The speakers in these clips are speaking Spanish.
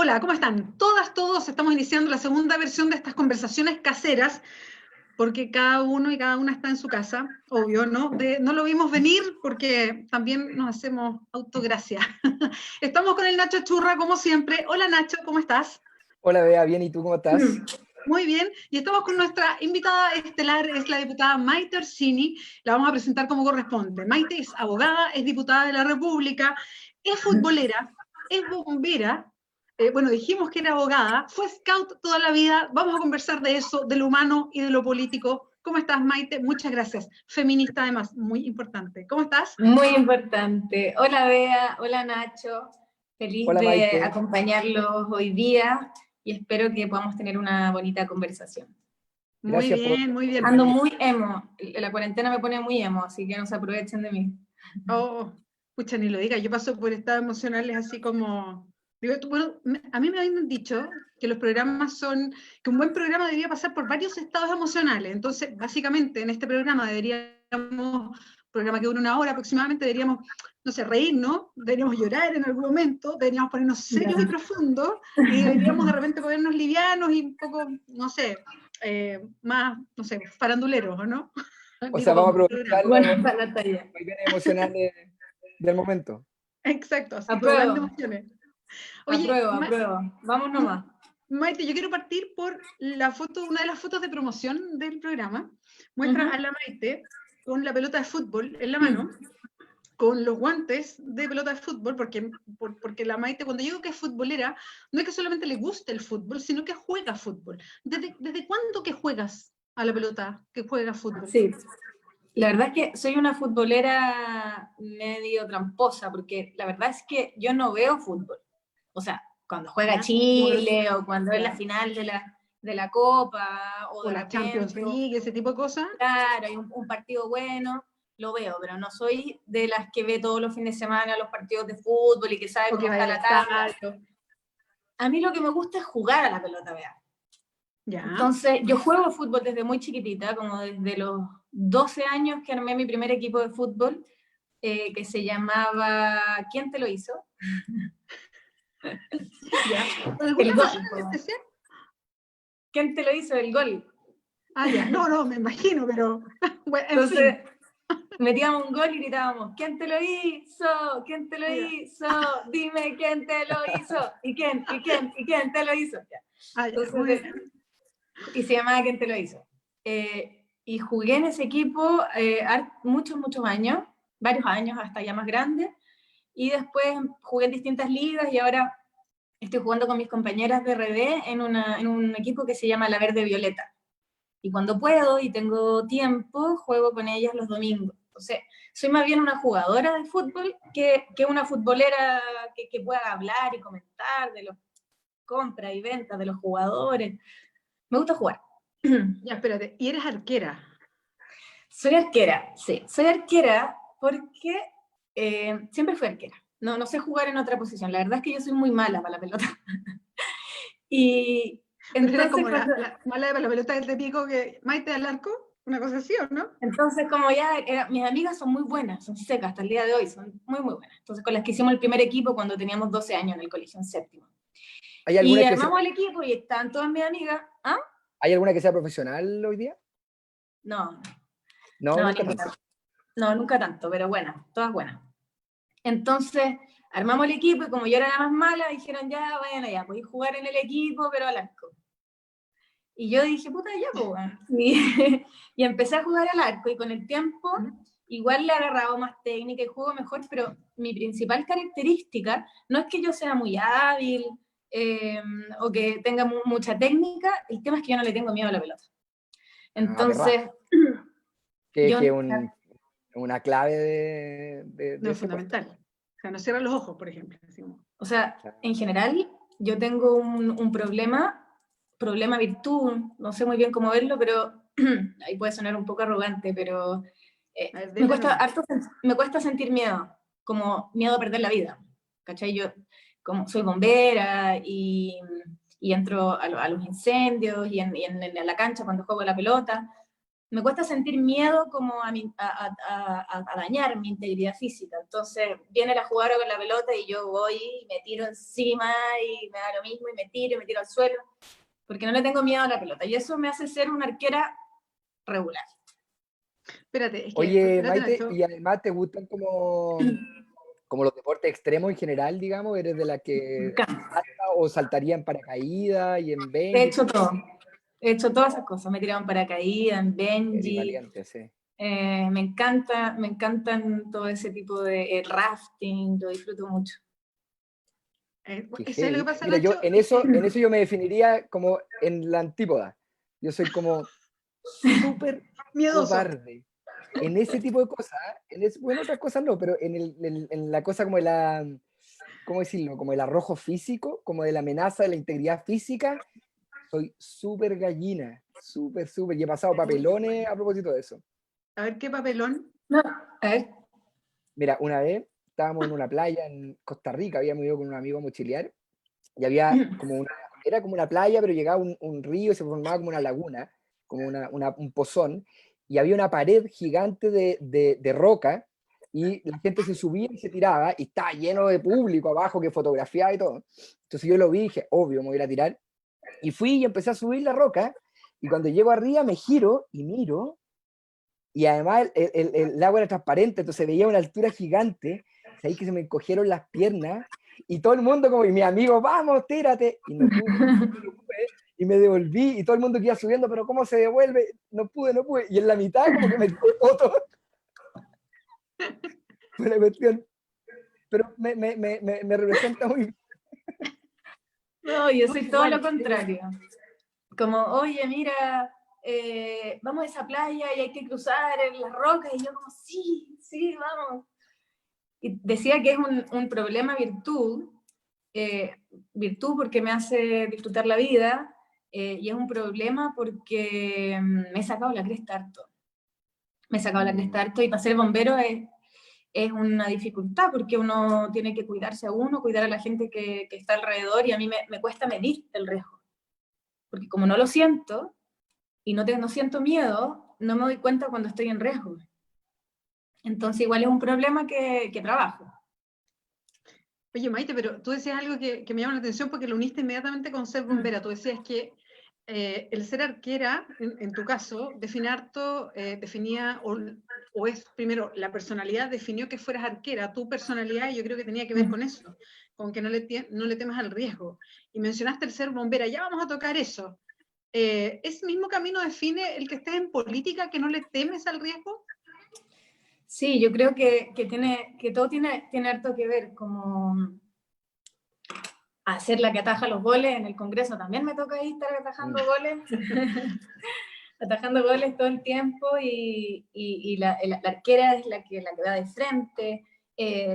Hola, ¿cómo están? Todas, todos estamos iniciando la segunda versión de estas conversaciones caseras, porque cada uno y cada una está en su casa, obvio, ¿no? No lo vimos venir porque también nos hacemos autogracia. Estamos con el Nacho Churra, como siempre. Hola Nacho, ¿cómo estás? Hola Bea, bien, ¿y tú cómo estás? Muy bien, y estamos con nuestra invitada estelar, es la diputada Maite Orsini, la vamos a presentar como corresponde. Maite es abogada, es diputada de la República, es futbolera, es bombera, bueno, dijimos que era abogada, fue scout toda la vida, vamos a conversar de eso, de lo humano y de lo político. ¿Cómo estás, Maite? Muchas gracias. Feminista además, muy importante. ¿Cómo estás? Muy importante. Hola Bea, hola Nacho. Feliz Hola de Maite. acompañarlos hoy día y espero que podamos tener una bonita conversación. Muy Gracias por... bien, muy bien. Ando muy emo. La cuarentena me pone muy emo, así que no se aprovechen de mí. Oh, pucha, ni lo diga, yo paso por estados emocionales así como... Digo, bueno, a mí me habían dicho que los programas son, que un buen programa debería pasar por varios estados emocionales, entonces básicamente en este programa programa que dura una hora aproximadamente, deberíamos, no sé, reírnos, deberíamos llorar en algún momento, deberíamos ponernos serios y profundos, y deberíamos de repente ponernos livianos y un poco, no sé, más, no sé, faranduleros, ¿o no? O sea, Digo, vamos a como aprovechar programa. Bueno, para la talla. los vaivenes emocionales del momento. Exacto, así, Apruebo, volando emociones. Oye, apruebo. Vamos nomás. Maite, yo quiero partir por la foto, una de las fotos de promoción del programa. Muestra a la Maite con la pelota de fútbol en la mano, con los guantes de pelota de fútbol, porque la Maite, cuando yo digo que es futbolera, no es que solamente le guste el fútbol, sino que juega fútbol. ¿Desde cuándo que juegas a la pelota, que juegas fútbol? Sí, la verdad es que soy una futbolera medio tramposa, porque la verdad es que yo no veo fútbol. O sea, cuando juega Chile o cuando es la final de la Copa o O de la Champions repente, League, ese tipo de cosas. claro, hay un partido bueno, lo veo, pero no soy de las que ve todos los fines de semana los partidos de fútbol y que sabe O que cómo vaya está al la tabla. estadio. A mí lo que me gusta es jugar a la pelota, vea. Ya. Entonces, yo juego fútbol desde muy chiquitita, como desde los 12 años que armé mi primer equipo de fútbol, que se llamaba ¿Quién te lo hizo? Ya. ¿Por alguna El razón en gol. especial? ¿Quién te lo hizo? El gol. Ah, ya. No, me imagino, pero bueno, en Entonces, fin. metíamos un gol y gritábamos, ¿quién te lo hizo? ¿Quién te lo Ah, ya. hizo? Dime quién te lo hizo. ¿Y quién? ¿Y quién? ¿Y quién te lo hizo? Ya. Ah, ya. Muy Entonces, bien. y se llamaba ¿Quién te lo hizo? Y jugué en ese equipo muchos, muchos años, varios años, hasta ya más grande. Y después jugué en distintas ligas y ahora estoy jugando con mis compañeras de RD en un equipo que se llama La Verde Violeta. Y cuando puedo y tengo tiempo, juego con ellas los domingos. Entonces, soy más bien una jugadora de fútbol que una futbolera que pueda hablar y comentar de los compras y ventas de los jugadores. Me gusta jugar. Ya, espérate. ¿Y eres arquera? Soy arquera, sí. Soy arquera porque siempre fui arquera. No sé jugar en otra posición. La verdad es que yo soy muy mala para la pelota. Y Pero eres entonces, como la mala de la pelota del típico que Maite al arco, una cosa así, ¿o no? entonces como ya mis amigas son muy buenas, son secas hasta el día de hoy, son muy, muy buenas. Entonces, con las que hicimos el primer equipo cuando teníamos 12 años en el colegio, en séptimo. ¿Hay Y alguna que sea, armamos el equipo y estaban todas mis amigas. ¿Ah? ¿hay alguna que sea profesional hoy día? No, No, no, nunca ninguna. tanto. No, nunca tanto, pero buenas, todas buenas. Entonces, armamos el equipo y como yo era la más mala, dijeron ya, vayan allá, podéis jugar en el equipo, pero al arco. Y yo dije, puta, ya, pues, bueno. Y empecé a jugar al arco y con el tiempo igual le he agarrado más técnica y juego mejor, pero mi principal característica no es que yo sea muy hábil o que tenga mucha técnica, el tema es que yo no le tengo miedo a la pelota. Ah, verdad. Entonces, Que yo... es una clave de No, es ese puesto. fundamental. O sea, no cierra los ojos, por ejemplo. Así como, O sea, en general, yo tengo un problema virtud, no sé muy bien cómo verlo, pero ahí puede sonar un poco arrogante, pero a ver, me dele cuesta nomás. me cuesta sentir miedo, como miedo a perder la vida, ¿cachai? Yo como soy bombera y entro a los incendios y en la cancha cuando juego a la pelota, me cuesta sentir miedo como a dañar mi integridad física. Entonces viene la jugadora con la pelota y yo voy y me tiro encima y me da lo mismo y me tiro al suelo, porque no le tengo miedo a la pelota. Y eso me hace ser una arquera regular. Espérate, es que, Oye, espérate, Maite, Nacho. y además te gustan como los deportes extremos en general, digamos, eres de las que salta o saltaría en paracaídas y en He bench y hecho todo. todo. He hecho todas esas cosas. Me he tirado en paracaídas, en Eres Benji. valiente, sí. Me encantan todo ese tipo de rafting. Lo disfruto mucho. Qué ¿Sabes lo que heavy. pasa, Mira, yo Nacho? en eso yo me definiría como en la antípoda. Yo soy como súper Miedoso. cobarde. En ese tipo de cosas, bueno, otras cosas no, pero en la cosa como de la, ¿cómo decirlo? Como el arrojo físico, como de la amenaza de la integridad física, soy súper gallina, súper. Y he pasado papelones a propósito de eso. A ver, ¿qué papelón? No, a ver. Mira, una vez estábamos en una playa en Costa Rica, habíamos ido con un amigo a mochilear, y había era como una playa, pero llegaba un río y se formaba como una laguna, como un pozón, y había una pared gigante de roca, y la gente se subía y se tiraba, y estaba lleno de público abajo que fotografiaba y todo. Entonces yo lo vi y dije, obvio, me voy a ir a tirar. Y fui y empecé a subir la roca, y cuando llego arriba me giro y miro, y además el agua era transparente, entonces veía una altura gigante, ahí que se me encogieron las piernas, y todo el mundo como, y mi amigo, vamos, tírate, y no pude, y me devolví, y todo el mundo que iba subiendo, pero ¿cómo se devuelve? No pude, y en la mitad como que me tiré foto, fue la cuestión, pero me representa muy bien. No, yo soy todo Igual, lo contrario. Como, oye, mira, vamos a esa playa y hay que cruzar en las rocas. Y yo como, sí, vamos. Y decía que es un problema virtud porque me hace disfrutar la vida, y es un problema porque me he sacado la cresta harto. Me he sacado la cresta harto, y para ser bombero es una dificultad, porque uno tiene que cuidarse a uno, cuidar a la gente que está alrededor, y a mí me cuesta medir el riesgo. Porque como no lo siento, y no siento miedo, no me doy cuenta cuando estoy en riesgo. Entonces igual es un problema que trabajo. Oye, Maite, pero tú decías algo que me llama la atención porque lo uniste inmediatamente con ser bombera. Tú decías que el ser arquera, en tu caso, definía, o es primero, la personalidad definió que fueras arquera, tu personalidad, y yo creo que tenía que ver con eso, con que no le temas al riesgo. Y mencionaste el ser bombera, ya vamos a tocar eso. ¿Ese mismo camino define el que estés en política, que no le temes al riesgo? Sí, yo creo que todo tiene harto que ver, como hacer la que ataja los goles. En el Congreso también me toca ahí estar atajando goles, atajando goles todo el tiempo, y la arquera es la que va de frente,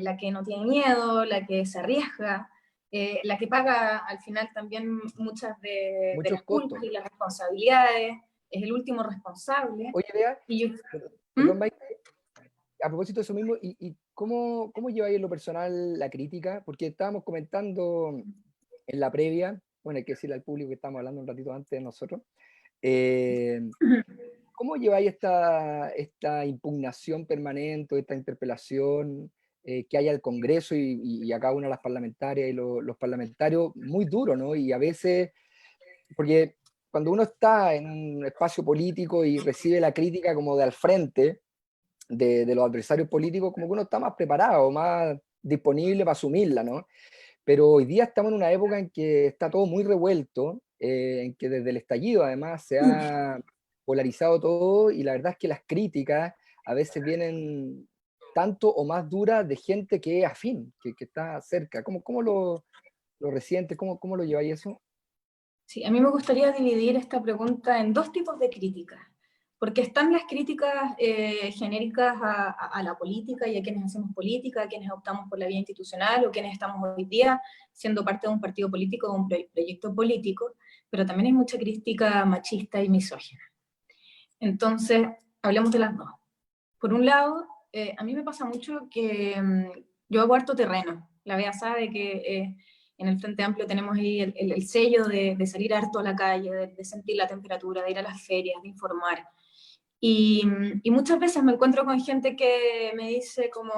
la que no tiene miedo, la que se arriesga, la que paga al final también muchas de Muchos las culpas costos. y las responsabilidades, es el último responsable. Oye, Bea, Y yo, perdón, Maite, a propósito de eso mismo, ¿y cómo lleváis en lo personal la crítica? Porque estábamos comentando en la previa, bueno, hay que decirle al público que estábamos hablando un ratito antes de nosotros, ¿cómo lleváis esta impugnación permanente, esta interpelación que hay al Congreso y a cada una de las parlamentarias y los parlamentarios? Muy duro, ¿no? Y a veces, porque cuando uno está en un espacio político y recibe la crítica como de al frente, de los adversarios políticos, como que uno está más preparado, más disponible para asumirla, ¿no? Pero hoy día estamos en una época en que está todo muy revuelto, en que desde el estallido además se ha polarizado todo, y la verdad es que las críticas a veces vienen tanto o más duras de gente que es afín, que está cerca. ¿Cómo lo resientes? ¿Cómo lo lleváis eso? Sí, a mí me gustaría dividir esta pregunta en dos tipos de críticas, porque están las críticas genéricas a la política y a quienes hacemos política, a quienes optamos por la vía institucional, o quienes estamos hoy día siendo parte de un partido político, de un proyecto político, pero también hay mucha crítica machista y misógina. Entonces, hablemos de las dos. Por un lado, a mí me pasa mucho que yo hago harto terreno. La Bea sabe que en el Frente Amplio tenemos ahí el sello de salir harto a la calle, de sentir la temperatura, de ir a las ferias, de informar. Y muchas veces me encuentro con gente que me dice como,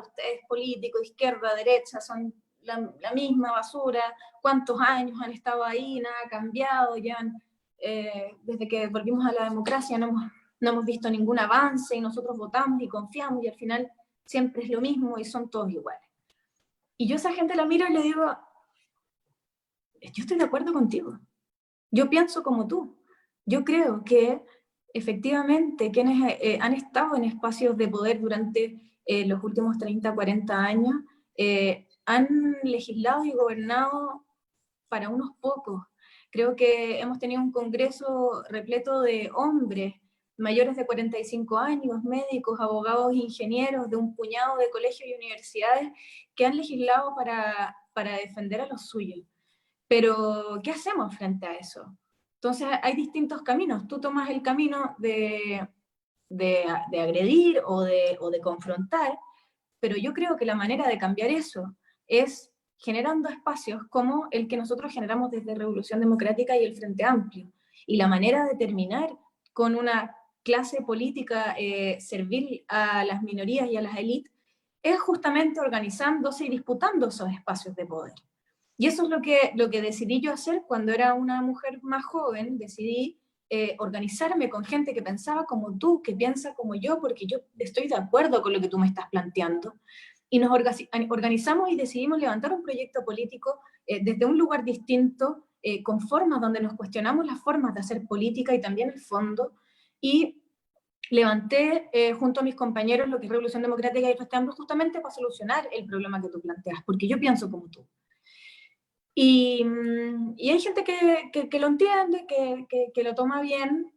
ustedes políticos, izquierda, derecha, son la misma basura, ¿cuántos años han estado ahí? Nada ha cambiado, desde que volvimos a la democracia no hemos visto ningún avance y nosotros votamos y confiamos y al final siempre es lo mismo y son todos iguales. Y yo a esa gente la miro y le digo, yo estoy de acuerdo contigo, yo pienso como tú, yo creo que efectivamente quienes han estado en espacios de poder durante los últimos 30, 40 años han legislado y gobernado para unos pocos. Creo que hemos tenido un Congreso repleto de hombres mayores de 45 años, médicos, abogados, ingenieros, de un puñado de colegios y universidades que han legislado para defender a los suyos. Pero, ¿qué hacemos frente a eso? Entonces, hay distintos caminos. Tú tomas el camino de agredir o de confrontar, pero yo creo que la manera de cambiar eso es generando espacios como el que nosotros generamos desde Revolución Democrática y el Frente Amplio. Y la manera de terminar con una clase política servil a las minorías y a las élites es justamente organizándose y disputando esos espacios de poder. Y eso es lo que decidí yo hacer cuando era una mujer más joven. Decidí organizarme con gente que pensaba como tú, que piensa como yo, porque yo estoy de acuerdo con lo que tú me estás planteando. Y nos organizamos y decidimos levantar un proyecto político desde un lugar distinto, con formas donde nos cuestionamos las formas de hacer política y también el fondo. Y levanté junto a mis compañeros lo que es Revolución Democrática y Frente Amplio justamente para solucionar el problema que tú planteas, porque yo pienso como tú. Y hay gente que lo entiende, que lo toma bien,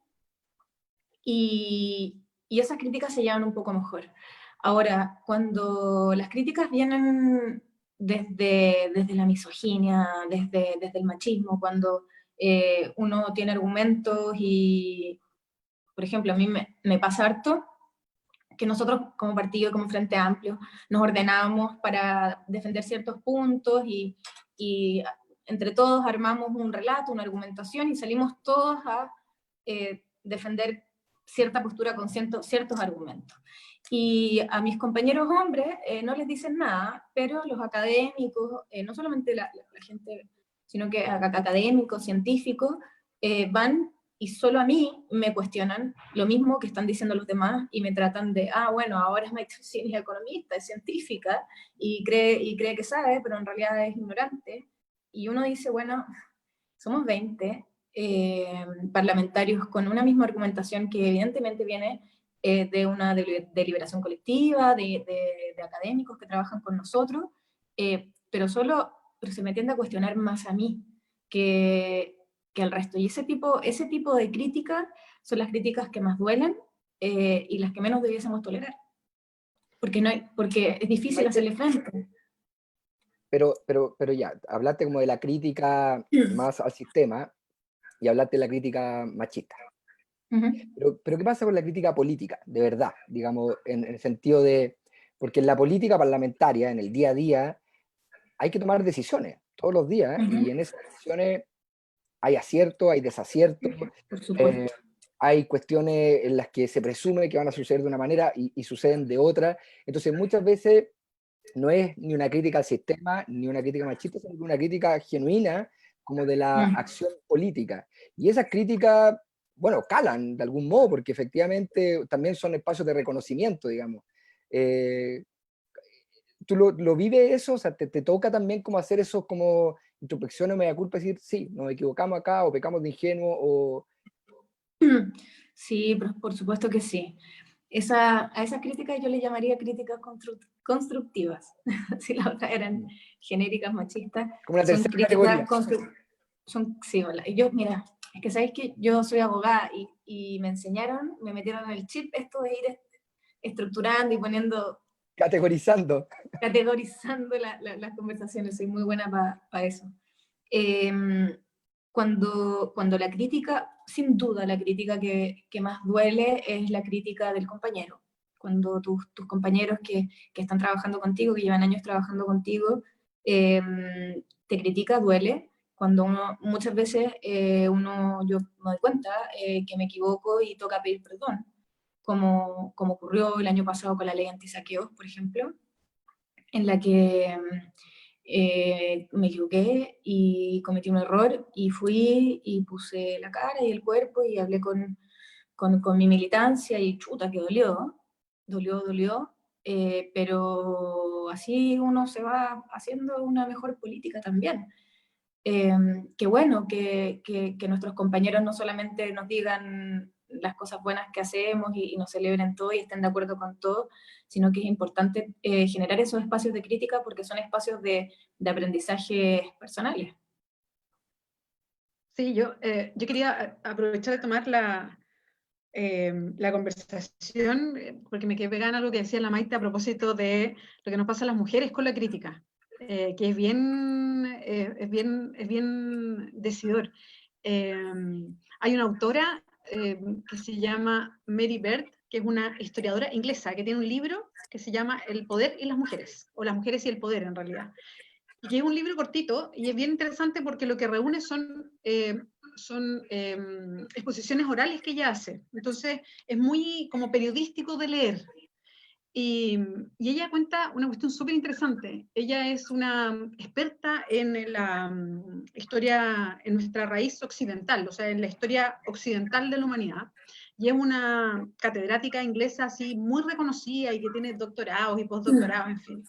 y esas críticas se llevan un poco mejor. Ahora, cuando las críticas vienen desde la misoginia, desde el machismo, cuando uno tiene argumentos y, por ejemplo, a mí me pasa harto que nosotros como partido, como Frente Amplio, nos ordenamos para defender ciertos puntos y entre todos armamos un relato, una argumentación y salimos todos a defender cierta postura con ciertos argumentos. Y a mis compañeros hombres no les dicen nada, pero los académicos, no solamente la gente, sino que académicos, científicos, van y solo a mí me cuestionan lo mismo que están diciendo los demás y me tratan de, bueno, ahora es economista, es científica y cree que sabe, pero en realidad es ignorante. Y uno dice, bueno, somos 20 parlamentarios con una misma argumentación que evidentemente viene de una deliberación colectiva, de académicos que trabajan con nosotros, pero se me tiende a cuestionar más a mí que al resto. Y ese tipo de críticas son las críticas que más duelen y las que menos debiésemos tolerar. Porque es difícil hacerle frente. Pero ya, hablaste como de la crítica más al sistema y hablaste de la crítica machista. Pero ¿qué pasa con la crítica política, de verdad? Digamos, en el sentido de, porque en la política parlamentaria, en el día a día, hay que tomar decisiones todos los días, y en esas decisiones hay aciertos, hay desaciertos, Por supuesto. hay cuestiones en las que se presume que van a suceder de una manera y suceden de otra. Entonces muchas veces no es ni una crítica al sistema, ni una crítica machista, sino una crítica genuina como de la acción política. Y esas críticas, bueno, calan de algún modo, porque efectivamente también son espacios de reconocimiento, digamos. ¿Tú lo vives eso? O sea, ¿te toca también como hacer esos como introspecciones, media culpa, decir, sí, nos equivocamos acá, o pecamos de ingenuo, o... Sí, por supuesto que sí. A esas críticas yo le llamaría críticas constructivas. Si las otras eran genéricas, machistas. Como una tercera categoría. Sí, hola. Y yo, mira, es que sabéis que yo soy abogada y me metieron en el chip esto de ir estructurando y poniendo... Categorizando las conversaciones. Soy muy buena para eso. Cuando la crítica, sin duda la crítica que más duele es la crítica del compañero. Cuando tus compañeros que están trabajando contigo, que llevan años trabajando contigo, te critica, duele, cuando muchas veces yo me doy cuenta que me equivoco y toca pedir perdón, como ocurrió el año pasado con la ley antisaqueos, por ejemplo, en la que me equivoqué y cometí un error y fui y puse la cara y el cuerpo y hablé con mi militancia y chuta, que dolió, pero así uno se va haciendo una mejor política también. Qué bueno que nuestros compañeros no solamente nos digan las cosas buenas que hacemos y nos celebren todo y estén de acuerdo con todo, sino que es importante generar esos espacios de crítica porque son espacios de aprendizaje personales. Sí, yo quería aprovechar de tomar la conversación, porque me quedé pegada en algo que decía la Maite a propósito de lo que nos pasa a las mujeres con la crítica, que es bien decidor. Hay una autora que se llama Mary Beard, que es una historiadora inglesa, que tiene un libro que se llama El poder y las mujeres, o Las mujeres y el poder en realidad. Y que es un libro cortito y es bien interesante porque lo que reúne son exposiciones orales que ella hace. Entonces es muy como periodístico de leer. Y ella cuenta una cuestión súper interesante. Ella es una experta en la historia, en nuestra raíz occidental, o sea, en la historia occidental de la humanidad. Y es una catedrática inglesa así muy reconocida y que tiene doctorados y postdoctorados, en fin.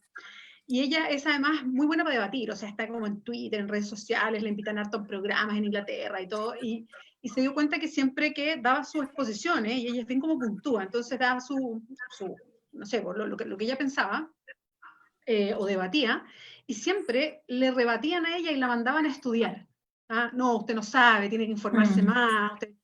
Y ella es además muy buena para debatir, o sea, está como en Twitter, en redes sociales, le invitan a hartos programas en Inglaterra y todo, y se dio cuenta que siempre que daba sus exposiciones, y ella es bien como puntúa, entonces daba no sé, lo que ella pensaba, o debatía, y siempre le rebatían a ella y la mandaban a estudiar. ¿Ah? No, usted no sabe, tiene que informarse más. Usted...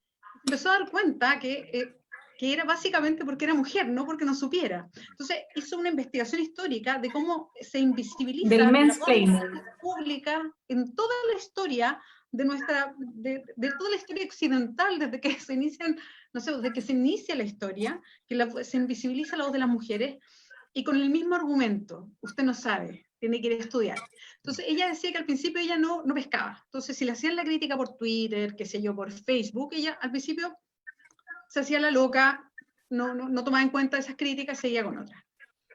Empezó a dar cuenta que era básicamente porque era mujer, no porque no supiera. Entonces hizo una investigación histórica de cómo se invisibiliza Del la voz mansplaining pública en toda la historia de toda la historia occidental, desde que se inician, no sé, desde que se inicia la historia, que se invisibiliza la voz de las mujeres, y con el mismo argumento, usted no sabe, tiene que ir a estudiar. Entonces ella decía que al principio ella no pescaba. Entonces si le hacían la crítica por Twitter, qué sé yo, por Facebook, ella al principio se hacía la loca, no tomaba en cuenta esas críticas, seguía con otras.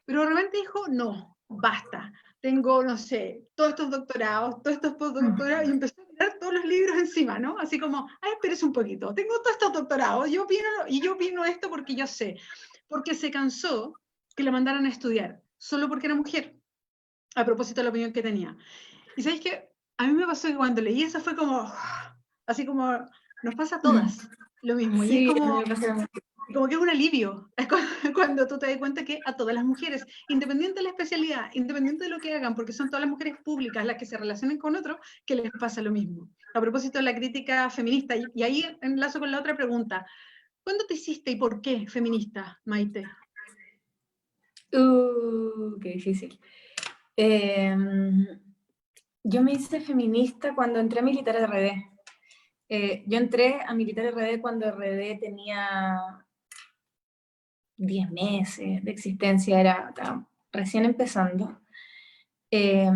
Pero de repente dijo, no, basta, tengo, no sé, todos estos doctorados, todos estos postdoctorados, y empezó a tirar todos los libros encima, ¿no? Así como, ay, espérese un poquito, tengo todos estos doctorados, yo opino esto porque yo sé. Porque se cansó que la mandaran a estudiar, solo porque era mujer, a propósito de la opinión que tenía. Y ¿sabéis qué? A mí me pasó que cuando leí eso fue como, así como, nos pasa a todas lo mismo, y es Sí, como que es un alivio cuando tú te das cuenta que a todas las mujeres, independiente de la especialidad, independiente de lo que hagan, porque son todas las mujeres públicas las que se relacionan con otros, que les pasa lo mismo. A propósito de la crítica feminista, y ahí enlazo con la otra pregunta, ¿cuándo te hiciste y por qué feminista, Maite? Qué difícil. Yo me hice feminista cuando entré a Militar RD. Yo entré a Militar RD cuando RD tenía 10 meses de existencia, estaba recién empezando. Y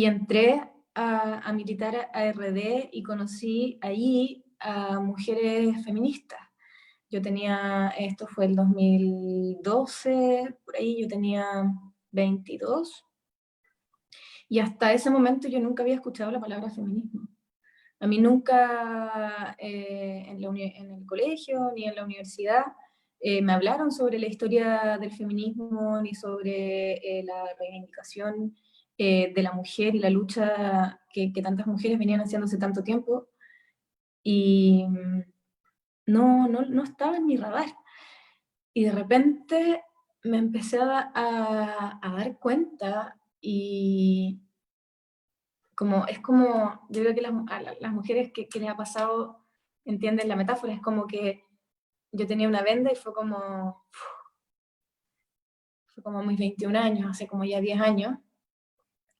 entré a militar a RD y conocí allí a mujeres feministas. Esto fue el 2012, por ahí yo tenía 22, y hasta ese momento yo nunca había escuchado la palabra feminismo. A mí nunca en el colegio ni en la universidad me hablaron sobre la historia del feminismo ni sobre la reivindicación de la mujer y la lucha que tantas mujeres venían haciendo hace tanto tiempo. Y no estaba en mi radar. Y de repente me empecé a dar cuenta y yo creo que las mujeres que les ha pasado entienden la metáfora, es como que yo tenía una venda y fue como a mis 21 años, hace como ya 10 años,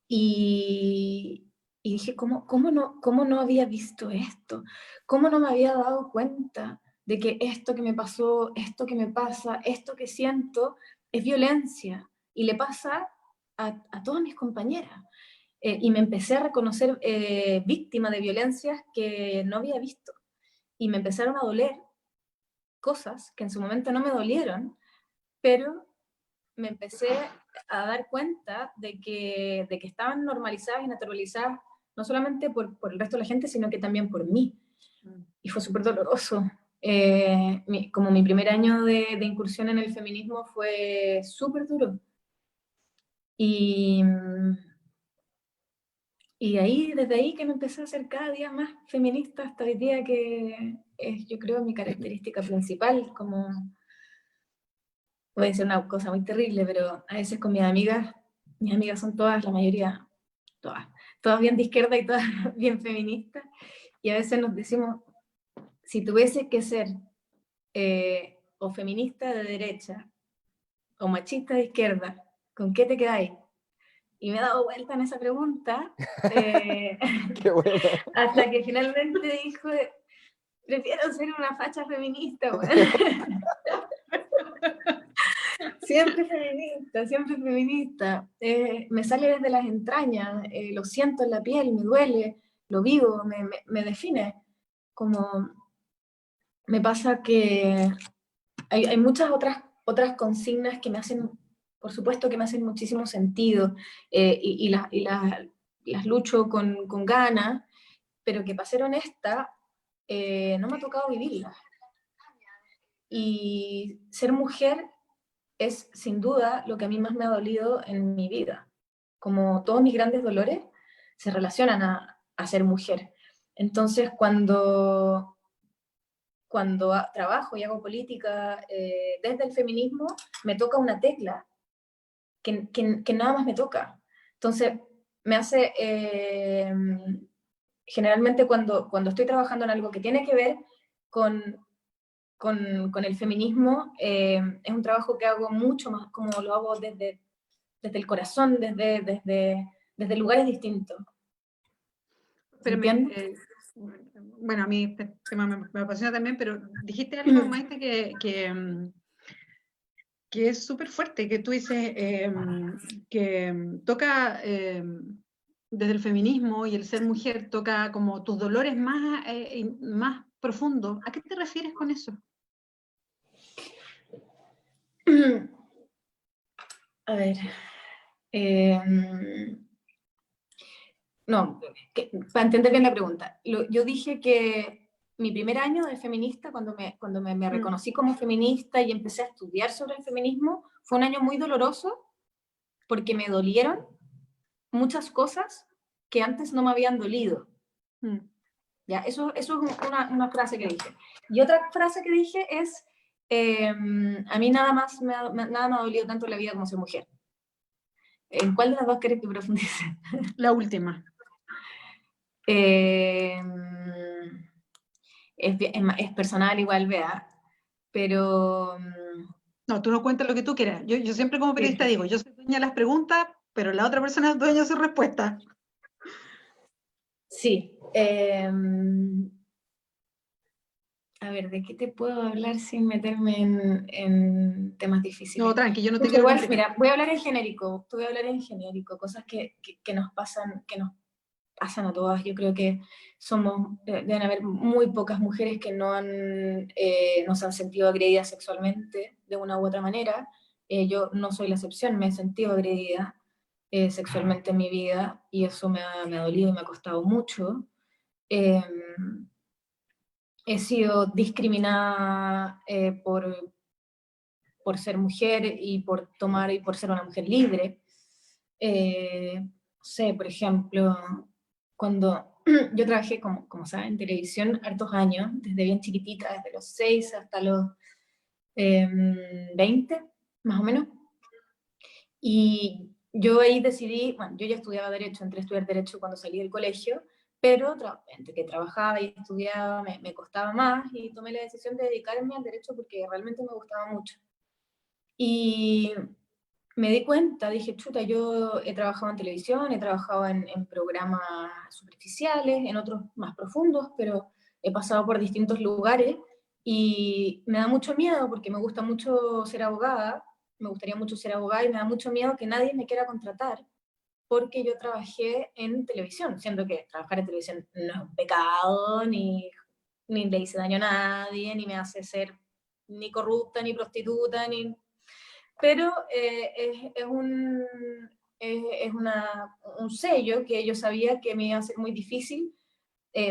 y dije, ¿cómo no había visto esto? ¿Cómo no me había dado cuenta de que esto que me pasó, esto que me pasa, esto que siento, es violencia, y le pasa a todas mis compañeras? y me empecé a reconocer víctima de violencias que no había visto. Y me empezaron a doler cosas que en su momento no me dolieron, pero me empecé a dar cuenta de que estaban normalizadas y naturalizadas, no solamente por el resto de la gente, sino que también por mí. Y fue súper doloroso. Como mi primer año de incursión en el feminismo fue súper duro. Y desde ahí que me empecé a hacer cada día más feminista hasta hoy día, que es, yo creo, mi característica principal. Como, voy a decir una cosa muy terrible, pero a veces con mis amigas son todas, la mayoría, todas bien de izquierda y todas bien feministas, y a veces nos decimos, si tuviese que ser o feminista de derecha o machista de izquierda, ¿con qué te quedáis? Y me he dado vuelta en esa pregunta Qué bueno. hasta que finalmente dijo, prefiero ser una facha feminista. Bueno. Siempre feminista, siempre feminista. Me sale desde las entrañas, lo siento en la piel, me duele, lo vivo, me define. Como me pasa que hay muchas otras consignas que me hacen, por supuesto que me hacen muchísimo sentido, y las lucho con ganas, pero que para ser honesta, no me ha tocado vivirlas. Y ser mujer es sin duda lo que a mí más me ha dolido en mi vida. Como todos mis grandes dolores se relacionan a ser mujer. Entonces, cuando trabajo y hago política desde el feminismo, me toca una tecla que nada más me toca. Entonces, me hace, generalmente cuando estoy trabajando en algo que tiene que ver con el feminismo, es un trabajo que hago mucho más, como lo hago desde el corazón, desde lugares distintos. Pero bueno, a mí este tema me apasiona también, pero dijiste algo, Maite, que es súper fuerte, que tú dices que toca desde el feminismo y el ser mujer, toca como tus dolores más profundos. ¿A qué te refieres con eso? A ver, no, para entender bien la pregunta, yo dije que mi primer año de feminista, cuando me reconocí como feminista y empecé a estudiar sobre el feminismo, fue un año muy doloroso porque me dolieron muchas cosas que antes no me habían dolido. ¿Ya? Eso es una frase que dije. Y otra frase que dije es, a mí nada me ha dolido tanto en la vida como ser mujer. ¿En cuál de las dos querés que profundice? La última. Es personal igual, vea, pero... No, tú no cuentas lo que tú quieras. Yo siempre como periodista digo, yo soy dueña de las preguntas, pero la otra persona es dueña de su respuesta. Sí. A ver, ¿de qué te puedo hablar sin meterme en temas difíciles? No, tranqui, yo no te quiero igual, complicar. mira, voy a hablar en genérico, cosas que nos pasan a todas. Yo creo que deben haber muy pocas mujeres que no se han sentido agredidas sexualmente de una u otra manera. Yo no soy la excepción, me he sentido agredida sexualmente en mi vida, y eso me ha dolido y me ha costado mucho. He sido discriminada por ser mujer y por ser una mujer libre. No sé, por ejemplo, cuando yo trabajé, como saben, en televisión hartos años, desde bien chiquitita, desde los 6 hasta los 20, más o menos. Y yo ahí decidí, bueno, yo ya estudiaba Derecho, entré a estudiar Derecho cuando salí del colegio, pero entre que trabajaba y estudiaba me costaba más, y tomé la decisión de dedicarme al Derecho porque realmente me gustaba mucho. Y me di cuenta, dije, chuta, yo he trabajado en televisión, he trabajado en programas superficiales, en otros más profundos, pero he pasado por distintos lugares y me da mucho miedo porque me gusta mucho ser abogada, me gustaría mucho ser abogada, y me da mucho miedo que nadie me quiera contratar porque yo trabajé en televisión, siendo que trabajar en televisión no es un pecado, ni le hice daño a nadie, ni me hace ser ni corrupta, ni prostituta, pero un sello que yo sabía que me iba a ser muy difícil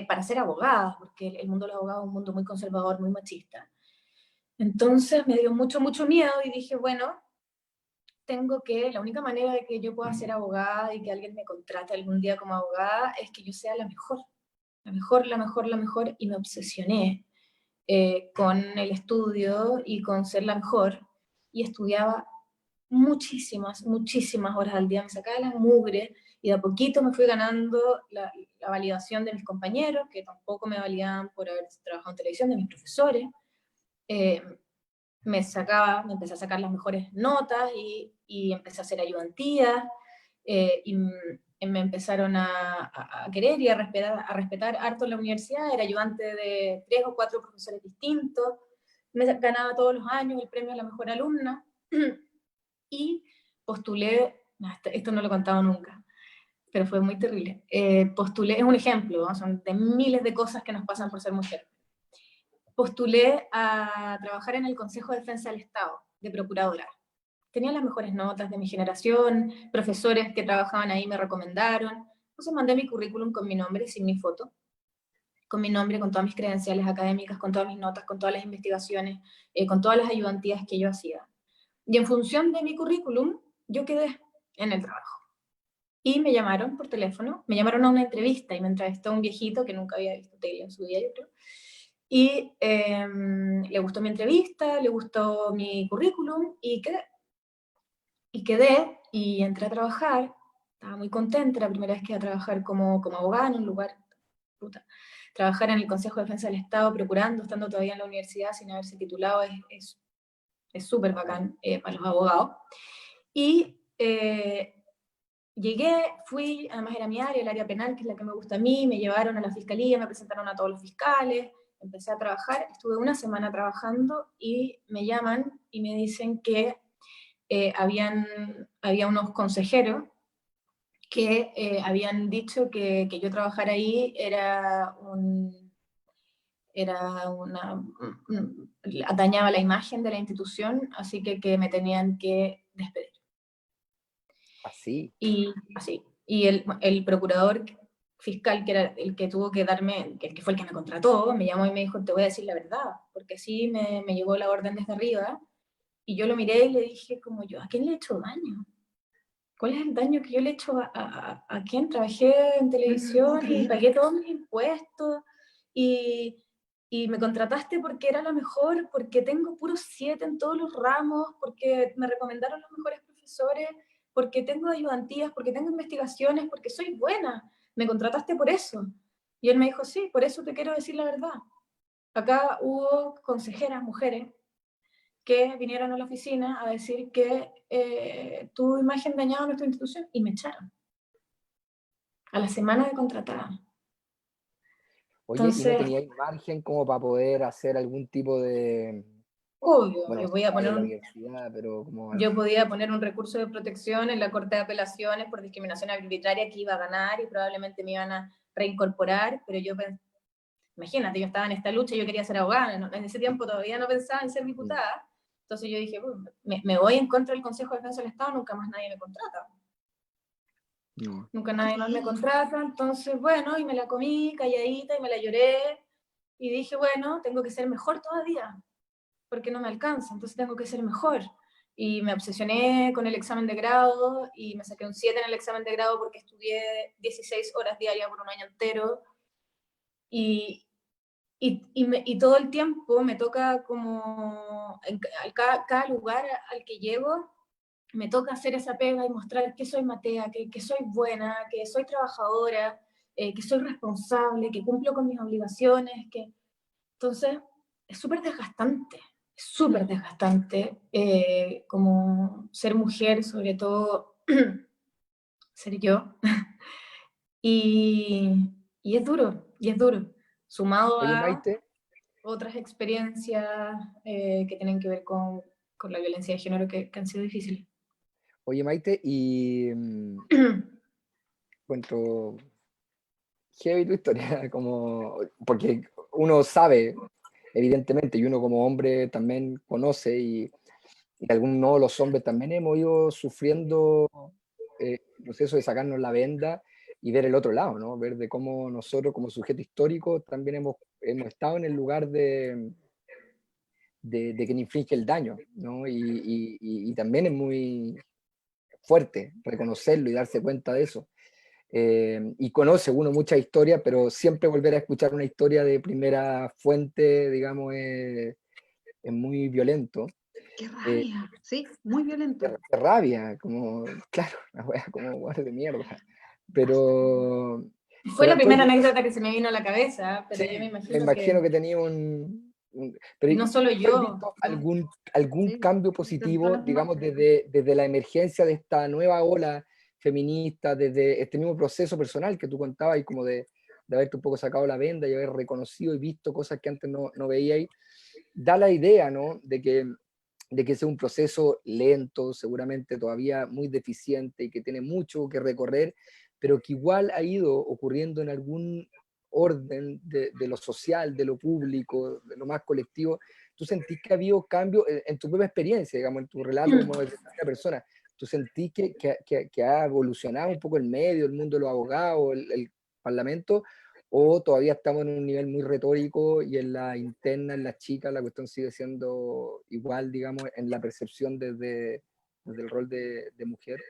para ser abogada, porque el mundo de los abogados es un mundo muy conservador, muy machista. Entonces me dio mucho, mucho miedo y dije, bueno, la única manera de que yo pueda ser abogada y que alguien me contrate algún día como abogada es que yo sea la mejor, la mejor, la mejor, la mejor, y me obsesioné con el estudio y con ser la mejor, y estudiaba muchísimas, muchísimas horas al día, me sacaba la mugre, y de a poquito me fui ganando la validación de mis compañeros, que tampoco me validaban por haber trabajado en televisión, de mis profesores. Me empecé a sacar las mejores notas y empecé a hacer ayudantías, y me empezaron a querer y a respetar harto en la universidad. Era ayudante de 3 o 4 profesores distintos, me ganaba todos los años el premio a la mejor alumna, y postulé, esto no lo he contado nunca, pero fue muy terrible, postulé, es un ejemplo, ¿no? Son de miles de cosas que nos pasan por ser mujer. Postulé a trabajar en el Consejo de Defensa del Estado, de procuradora. Tenía las mejores notas de mi generación, profesores que trabajaban ahí me recomendaron, entonces mandé mi currículum con mi nombre, sin mi foto, con mi nombre, con todas mis credenciales académicas, con todas mis notas, con todas las investigaciones, con todas las ayudantías que yo hacía. Y en función de mi currículum, yo quedé en el trabajo. Y me llamaron por teléfono, me llamaron a una entrevista y me entrevistó un viejito que nunca había visto tele en su vida, yo creo. Y le gustó mi entrevista, le gustó mi currículum y quedé y entré a trabajar. Estaba muy contenta, la primera vez que iba a trabajar como abogada en un lugar, puta. Trabajar en el Consejo de Defensa del Estado, procurando, estando todavía en la universidad sin haberse titulado, es súper bacán para los abogados. Y llegué, fui, además era mi área, el área penal, que es la que me gusta a mí, me llevaron a la fiscalía, me presentaron a todos los fiscales, empecé a trabajar, estuve una semana trabajando y me llaman y me dicen que había unos consejeros que habían dicho que yo trabajara ahí dañaba la imagen de la institución, así que me tenían que despedir. Así. Y así. Y el procurador fiscal, que era el que tuvo que darme, el que fue el que me contrató, me llamó y me dijo, te voy a decir la verdad, porque así me llegó la orden desde arriba, y yo lo miré y le dije como yo, ¿a quién le he hecho daño? ¿Cuál es el daño que yo le he hecho a quién? Trabajé en televisión y pagué todos mis impuestos, y me contrataste porque era lo mejor, porque tengo puros 7 en todos los ramos, porque me recomendaron los mejores profesores, porque tengo ayudantías, porque tengo investigaciones, porque soy buena, me contrataste por eso. Y él me dijo, sí, por eso te quiero decir la verdad. Acá hubo consejeras, mujeres, que vinieron a la oficina a decir que tu imagen dañaba nuestra institución, y me echaron. A la semana de contratada. Oye, ¿y no Entonces, teníais margen como para poder hacer algún tipo de, obvio, bueno, yo en la universidad, pero como... yo podía poner un recurso de protección en la Corte de Apelaciones por discriminación arbitraria, que iba a ganar y probablemente me iban a reincorporar, pero yo imagínate, yo estaba en esta lucha, yo quería ser abogada, ¿no? En ese tiempo todavía no pensaba en ser diputada, entonces yo dije, me voy en contra del Consejo de Defensa del Estado, nunca más nadie me contrata. Nunca nadie más me contrata, entonces bueno, y me la comí calladita y me la lloré, y dije, bueno, tengo que ser mejor todavía, porque no me alcanza, entonces tengo que ser mejor. Y me obsesioné con el examen de grado, y me saqué un 7 en el examen de grado porque estudié 16 horas diarias por un año entero, y todo el tiempo me toca como, cada lugar al que llego, me toca hacer esa pega y mostrar que soy matea, que soy buena, que soy trabajadora, que soy responsable, que cumplo con mis obligaciones, entonces es súper desgastante como ser mujer, sobre todo ser yo, y es duro, sumado Oye, a Maite, otras experiencias que tienen que ver con la violencia de género que han sido difíciles. oye, Maite, y encuentro heavy tu historia, como, porque uno sabe, evidentemente, y uno como hombre también conoce, y de algún modo los hombres también hemos ido sufriendo el proceso de sacarnos la venda y ver el otro lado, ¿no? Ver de cómo nosotros como sujeto histórico también hemos estado en el lugar de quien inflige el daño, ¿no? Y también es muy fuerte reconocerlo y darse cuenta de eso. Y conoce uno muchas historias, pero siempre volver a escuchar una historia de primera fuente, digamos, es muy violento. Qué Eh, rabia, sí, muy violento. de rabia, como, claro, una wea como weas de mierda. Basta. Pero, Fue la primera entonces, anécdota que se me vino a la cabeza, pero sí, yo me me imagino imagino que, que tenía pero y no solo ¿tú has yo, visto ¿no? algún Sí, cambio en todas positivo, las digamos, muertes. desde la emergencia de esta nueva ola feminista, desde este mismo proceso personal que tú contabas y como de haberte un poco sacado la venda y haber reconocido y visto cosas que antes no veíais? Da la idea, ¿no? De que es un proceso lento, seguramente todavía muy deficiente y que tiene mucho que recorrer, pero que igual ha ido ocurriendo en algún orden de lo social, de lo público, de lo más colectivo. ¿Tú sentís que ha habido cambio en tu propia experiencia, digamos, en tu relato como de primera persona? ¿Tú sentís que ha evolucionado un poco el medio, el mundo de los abogados, el parlamento? ¿O todavía estamos en un nivel muy retórico y en la interna, en las chicas, la cuestión sigue siendo igual, digamos, en la percepción desde el rol de mujer?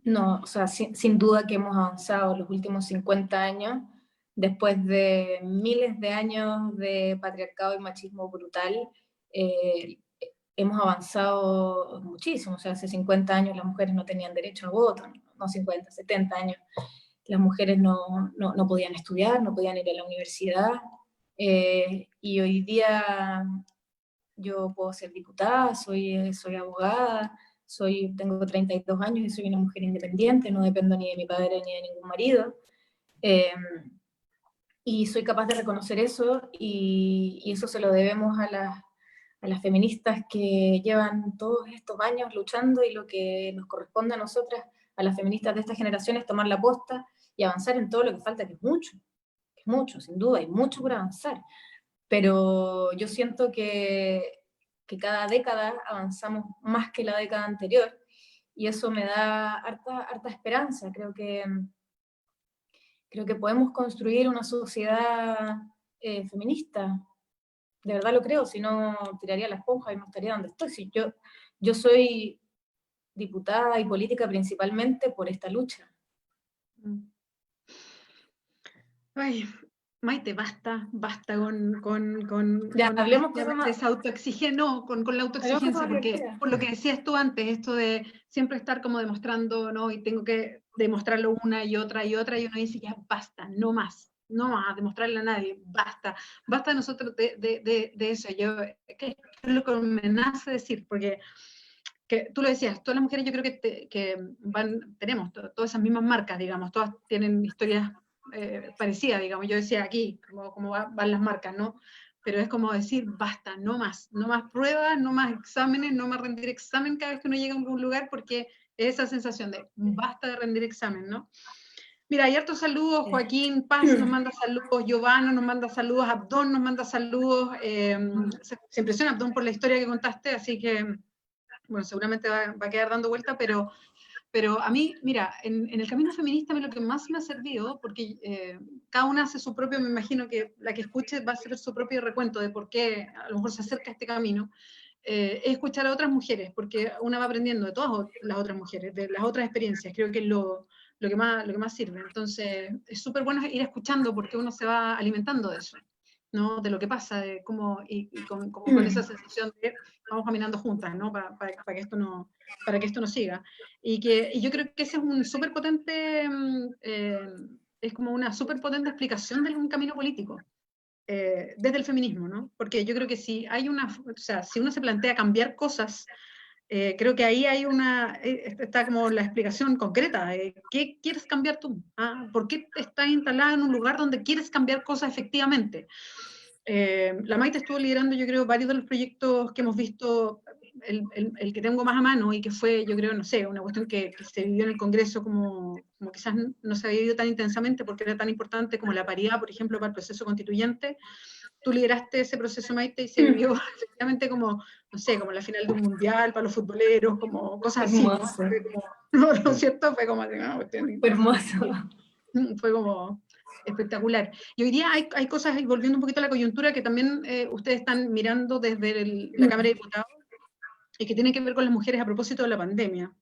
No, o sea, sin duda que hemos avanzado los últimos 50 años, después de miles de años de patriarcado y machismo brutal, eh, hemos avanzado muchísimo. O sea, hace 50 años las mujeres no tenían derecho a voto, no 50, 70 años. Las mujeres no podían estudiar, no podían ir a la universidad, y hoy día yo puedo ser diputada, soy abogada, tengo 32 años y soy una mujer independiente, no dependo ni de mi padre ni de ningún marido. Eh, y soy capaz de reconocer eso, y eso se lo debemos a las feministas que llevan todos estos años luchando, y lo que nos corresponde a nosotras, a las feministas de esta generación, es tomar la posta y avanzar en todo lo que falta, que es mucho, sin duda, hay mucho por avanzar. Pero yo siento que cada década avanzamos más que la década anterior, y eso me da harta esperanza. Creo que podemos construir una sociedad feminista, de verdad lo creo, si no tiraría la esponja y no estaría donde estoy. Si yo soy diputada y política principalmente por esta lucha. Ay, Maite, basta Ya, con hablemos cosas más, esa autoexigencia, no, con la hablemos cosas autoexigencia, más porque divertidas. por lo que decías tú antes, esto de siempre estar como demostrando, ¿no? Y tengo que demostrarlo una y otra, y uno dice, ya basta, no más, no más, a demostrarle a nadie, basta de nosotros de eso. Que es lo que me nace decir, porque que tú lo decías, todas las mujeres yo creo que tenemos todas esas mismas marcas, digamos, todas tienen historias parecidas, digamos. Yo decía aquí, como van las marcas, ¿no? Pero es como decir, basta, no más pruebas, no más exámenes, no más rendir examen cada vez que uno llega a un lugar, porque es esa sensación de basta de rendir examen, ¿no? Mira, hay hartos saludos, Joaquín Paz nos manda saludos, Giovanna nos manda saludos, Abdón nos manda saludos, se impresiona Abdón por la historia que contaste, así que bueno, seguramente va a quedar dando vuelta, pero a mí, mira, en el camino feminista a mí lo que más me ha servido, porque cada una hace su propio, me imagino que la que escuche va a hacer su propio recuento de por qué a lo mejor se acerca a este camino, es escuchar a otras mujeres, porque una va aprendiendo de todas las otras mujeres, de las otras experiencias, creo que es lo que más sirve. Entonces, es súper bueno ir escuchando porque uno se va alimentando de eso, ¿no? De lo que pasa, de cómo, y con esa sensación de vamos caminando juntas, ¿no? Para que esto no siga. Y yo creo que ese es un súper potente, es como una súper potente explicación de un camino político, desde el feminismo, ¿no? Porque yo creo que si si uno se plantea cambiar cosas, creo que ahí hay está como la explicación concreta. ¿Qué quieres cambiar tú? ¿Ah? ¿Por qué estás instalada en un lugar donde quieres cambiar cosas efectivamente? La Maite estuvo liderando, yo creo, varios de los proyectos que hemos visto el que tengo más a mano y que fue, yo creo, no sé, una cuestión que se vivió en el Congreso como quizás no se había vivido tan intensamente porque era tan importante como la paridad, por ejemplo, para el proceso constituyente. Tú lideraste ese proceso, Maite, y se vivió efectivamente como, no sé, como la final de un mundial para los futboleros, como cosas así. Hermoso. ¿No? ¿No es cierto? Fue como así, ¿no? Hermoso. Fue como espectacular. Y hoy día hay cosas, y volviendo un poquito a la coyuntura, que también ustedes están mirando desde la Cámara de Diputados, y que tienen que ver con las mujeres a propósito de la pandemia.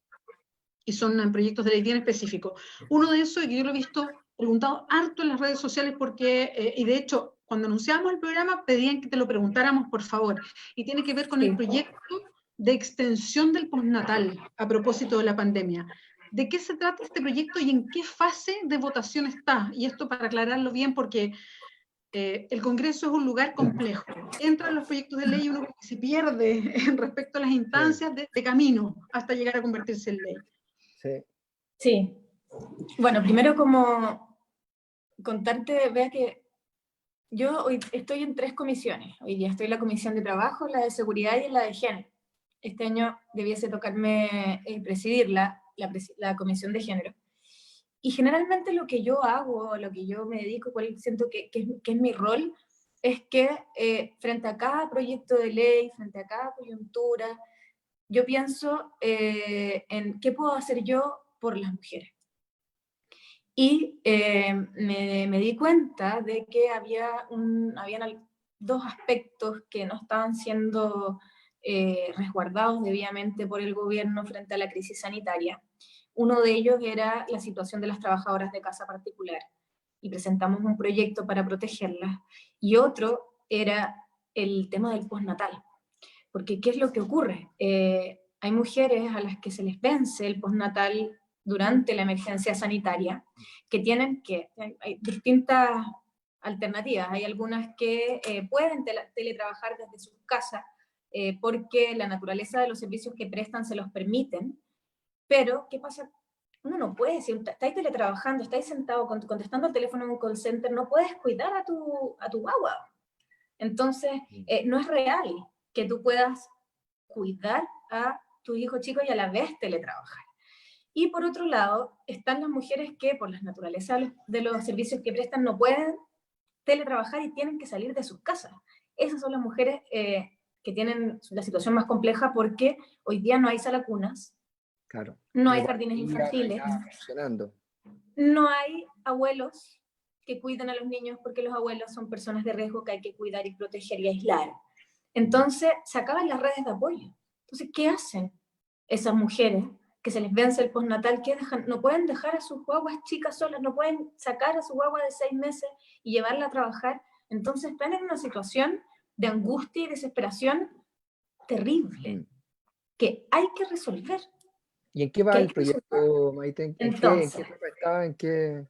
Y son proyectos de ley bien específicos. Uno de esos, y que yo lo he visto preguntado harto en las redes sociales, porque, y de hecho, cuando anunciamos el programa, pedían que te lo preguntáramos, por favor, y tiene que ver con el proyecto de extensión del postnatal a propósito de la pandemia. ¿De qué se trata este proyecto y en qué fase de votación está? Y esto para aclararlo bien, porque el Congreso es un lugar complejo. Entran los proyectos de ley y uno como que se pierde respecto a las instancias de camino hasta llegar a convertirse en ley. Sí. Sí. Bueno, primero como contarte, vea que yo hoy estoy en 3 comisiones. Hoy día estoy en la Comisión de Trabajo, la de Seguridad y en la de Género. Este año debiese tocarme presidir la Comisión de Género. Y generalmente lo que yo hago, lo que yo me dedico, cuál siento que es mi rol, es que frente a cada proyecto de ley, frente a cada coyuntura, yo pienso en qué puedo hacer yo por las mujeres. Y me di cuenta de que habían 2 aspectos que no estaban siendo resguardados debidamente por el gobierno frente a la crisis sanitaria. Uno de ellos era la situación de las trabajadoras de casa particular, y presentamos un proyecto para protegerlas. Y otro era el tema del postnatal. Porque, ¿qué es lo que ocurre? Hay mujeres a las que se les vence el postnatal durante la emergencia sanitaria, que hay distintas alternativas. Hay algunas que pueden teletrabajar desde sus casas porque la naturaleza de los servicios que prestan se los permiten, pero ¿qué pasa? Uno no puede, si estáis teletrabajando, estáis sentado contestando al teléfono en un call center, no puedes cuidar a tu guagua. Entonces, no es real que tú puedas cuidar a tu hijo chico y a la vez teletrabajar. Y por otro lado, están las mujeres que por las naturalezas de los servicios que prestan no pueden teletrabajar y tienen que salir de sus casas. Esas son las mujeres que tienen la situación más compleja porque hoy día no hay salacunas, Claro. no hay jardines infantiles, no hay abuelos que cuiden a los niños porque los abuelos son personas de riesgo que hay que cuidar y proteger y aislar. Entonces, se acaban las redes de apoyo. Entonces, ¿qué hacen esas mujeres que se les vence el postnatal? ¿Qué dejan? No pueden dejar a sus guaguas chicas solas, no pueden sacar a su guagua de 6 meses y llevarla a trabajar. Entonces, están en una situación de angustia y desesperación terrible que hay que resolver. ¿Y en qué va el proyecto, Maite? ¿En qué etapa está? ¿En qué?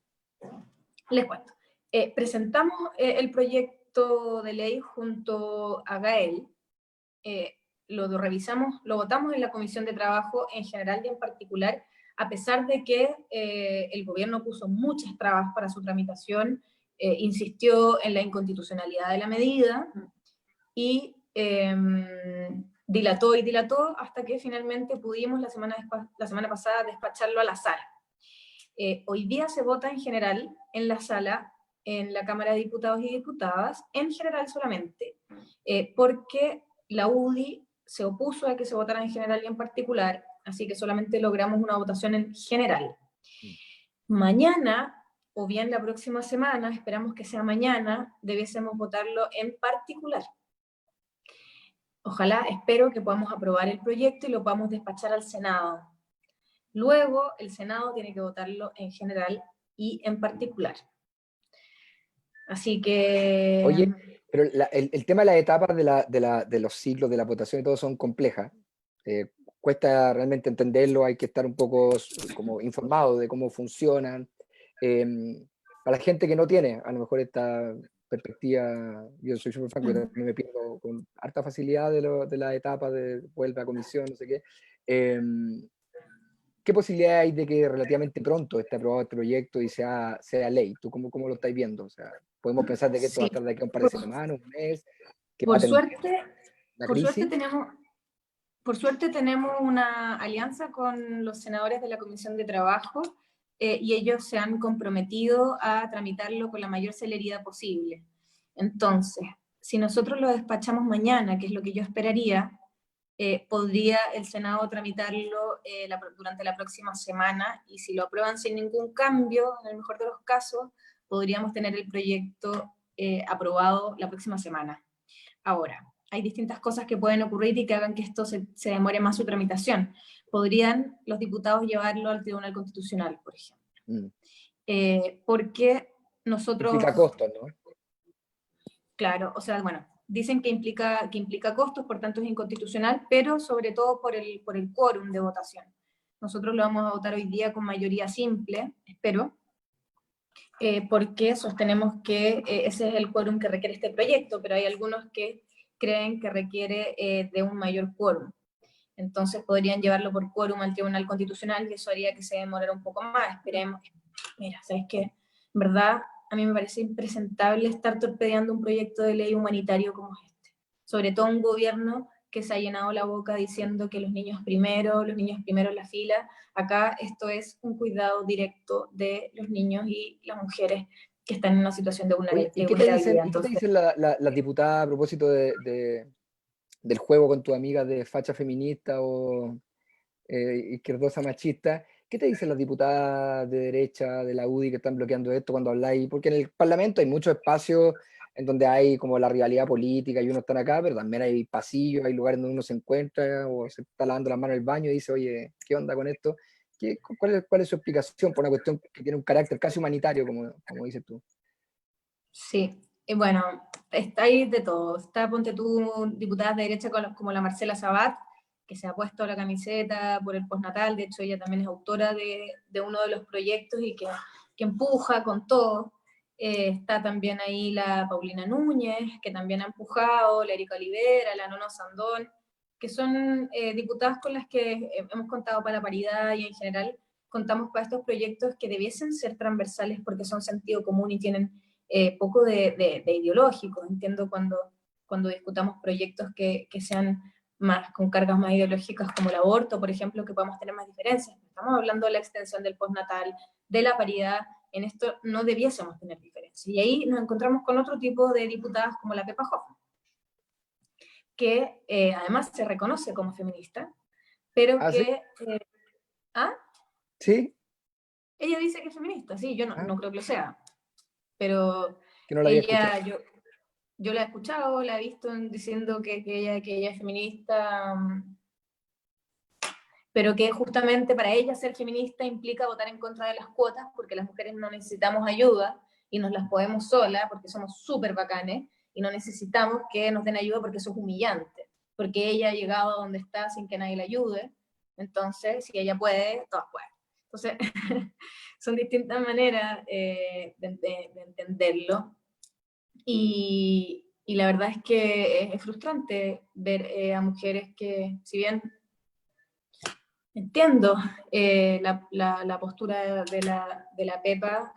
Les cuento. Presentamos el proyecto de ley junto a Gael. Lo revisamos, lo votamos en la Comisión de Trabajo en general y en particular, a pesar de que el gobierno puso muchas trabas para su tramitación, insistió en la inconstitucionalidad de la medida y dilató y dilató hasta que finalmente pudimos la semana pasada despacharlo a la sala. Hoy día se vota en general en la sala, en la Cámara de Diputados y Diputadas, en general solamente, porque la UDI se opuso a que se votara en general y en particular, así que solamente logramos una votación en general. Mañana, o bien la próxima semana, esperamos que sea mañana, debiésemos votarlo en particular. Ojalá, espero que podamos aprobar el proyecto y lo podamos despachar al Senado. Luego, el Senado tiene que votarlo en general y en particular. Así que... Oye, pero el tema de las etapas de los ciclos de la votación y todo son complejas. Cuesta realmente entenderlo, hay que estar un poco como informado de cómo funcionan. Para la gente que no tiene, a lo mejor esta perspectiva, yo soy súper franco, yo también me pierdo con harta facilidad de la etapa de vuelta a comisión, no sé qué. ¿Qué posibilidad hay de que relativamente pronto esté aprobado este proyecto y sea ley? ¿Tú cómo lo estáis viendo? O sea, ¿podemos pensar de que esto va a estar de aquí a un par de semanas, un mes? Por suerte tenemos Por suerte tenemos una alianza con los senadores de la Comisión de Trabajo y ellos se han comprometido a tramitarlo con la mayor celeridad posible. Entonces, si nosotros lo despachamos mañana, que es lo que yo esperaría, podría el Senado tramitarlo durante la próxima semana, y si lo aprueban sin ningún cambio, en el mejor de los casos, podríamos tener el proyecto aprobado la próxima semana. Ahora, hay distintas cosas que pueden ocurrir y que hagan que esto se demore más su tramitación. Podrían los diputados llevarlo al Tribunal Constitucional, por ejemplo. Porque nosotros... Implica costos, ¿no? Claro, o sea, bueno, dicen que implica costos, por tanto es inconstitucional, pero sobre todo por el quórum de votación. Nosotros lo vamos a votar hoy día con mayoría simple, espero, porque sostenemos que ese es el quórum que requiere este proyecto, pero hay algunos que creen que requiere de un mayor quórum. Entonces podrían llevarlo por quórum al Tribunal Constitucional y eso haría que se demorara un poco más. Esperemos. Mira, ¿sabes qué? En verdad, a mí me parece impresentable estar torpedeando un proyecto de ley humanitario como este. Sobre todo un gobierno que se ha llenado la boca diciendo que los niños primero en la fila. Acá esto es un cuidado directo de los niños y las mujeres que están en una situación de Oye, vulnerabilidad. ¿y qué te dicen las diputadas a propósito del juego con tu amiga de facha feminista o izquierdosa machista? ¿Qué te dicen las diputadas de derecha, de la UDI, que están bloqueando esto cuando habláis? Porque en el Parlamento hay muchos espacios en donde hay como la rivalidad política y uno está acá, pero también hay pasillos, hay lugares donde uno se encuentra o se está lavando las manos en el baño y dice, oye, ¿qué onda con esto? ¿Cuál es su explicación por una cuestión que tiene un carácter casi humanitario, como dices tú? Sí, bueno, está ahí de todo. Está, ponte tú, diputadas de derecha como la Marcela Sabat, que se ha puesto la camiseta por el postnatal. De hecho, ella también es autora de uno de los proyectos y que empuja con todo. Está también ahí la Paulina Núñez, que también ha empujado, la Erika Olivera, la Nona Sandón, que son diputadas con las que hemos contado para la paridad y en general contamos para estos proyectos que debiesen ser transversales porque son sentido común y tienen poco de ideológico. Entiendo cuando discutamos proyectos que sean más con cargas más ideológicas como el aborto, por ejemplo, que podamos tener más diferencias. Estamos hablando de la extensión del postnatal, de la paridad, en esto no debiésemos tener diferencias. Y ahí nos encontramos con otro tipo de diputadas como la Pepa Hoffman, que además se reconoce como feminista, pero que... ¿Sí? ¿Ah? ¿Sí? Ella dice que es feminista, sí, yo no creo que lo sea, pero que no la había ella, escuchado. yo la he escuchado, la he visto diciendo que ella es feminista, pero que justamente para ella ser feminista implica votar en contra de las cuotas, porque las mujeres no necesitamos ayuda y nos las podemos solas, porque somos súper bacanes, y no necesitamos que nos den ayuda porque eso es humillante, porque ella ha llegado a donde está sin que nadie la ayude, entonces si ella puede, todas pueden. Entonces, son distintas maneras de entenderlo, y la verdad es que es frustrante ver a mujeres que, si bien entiendo la postura de la Pepa,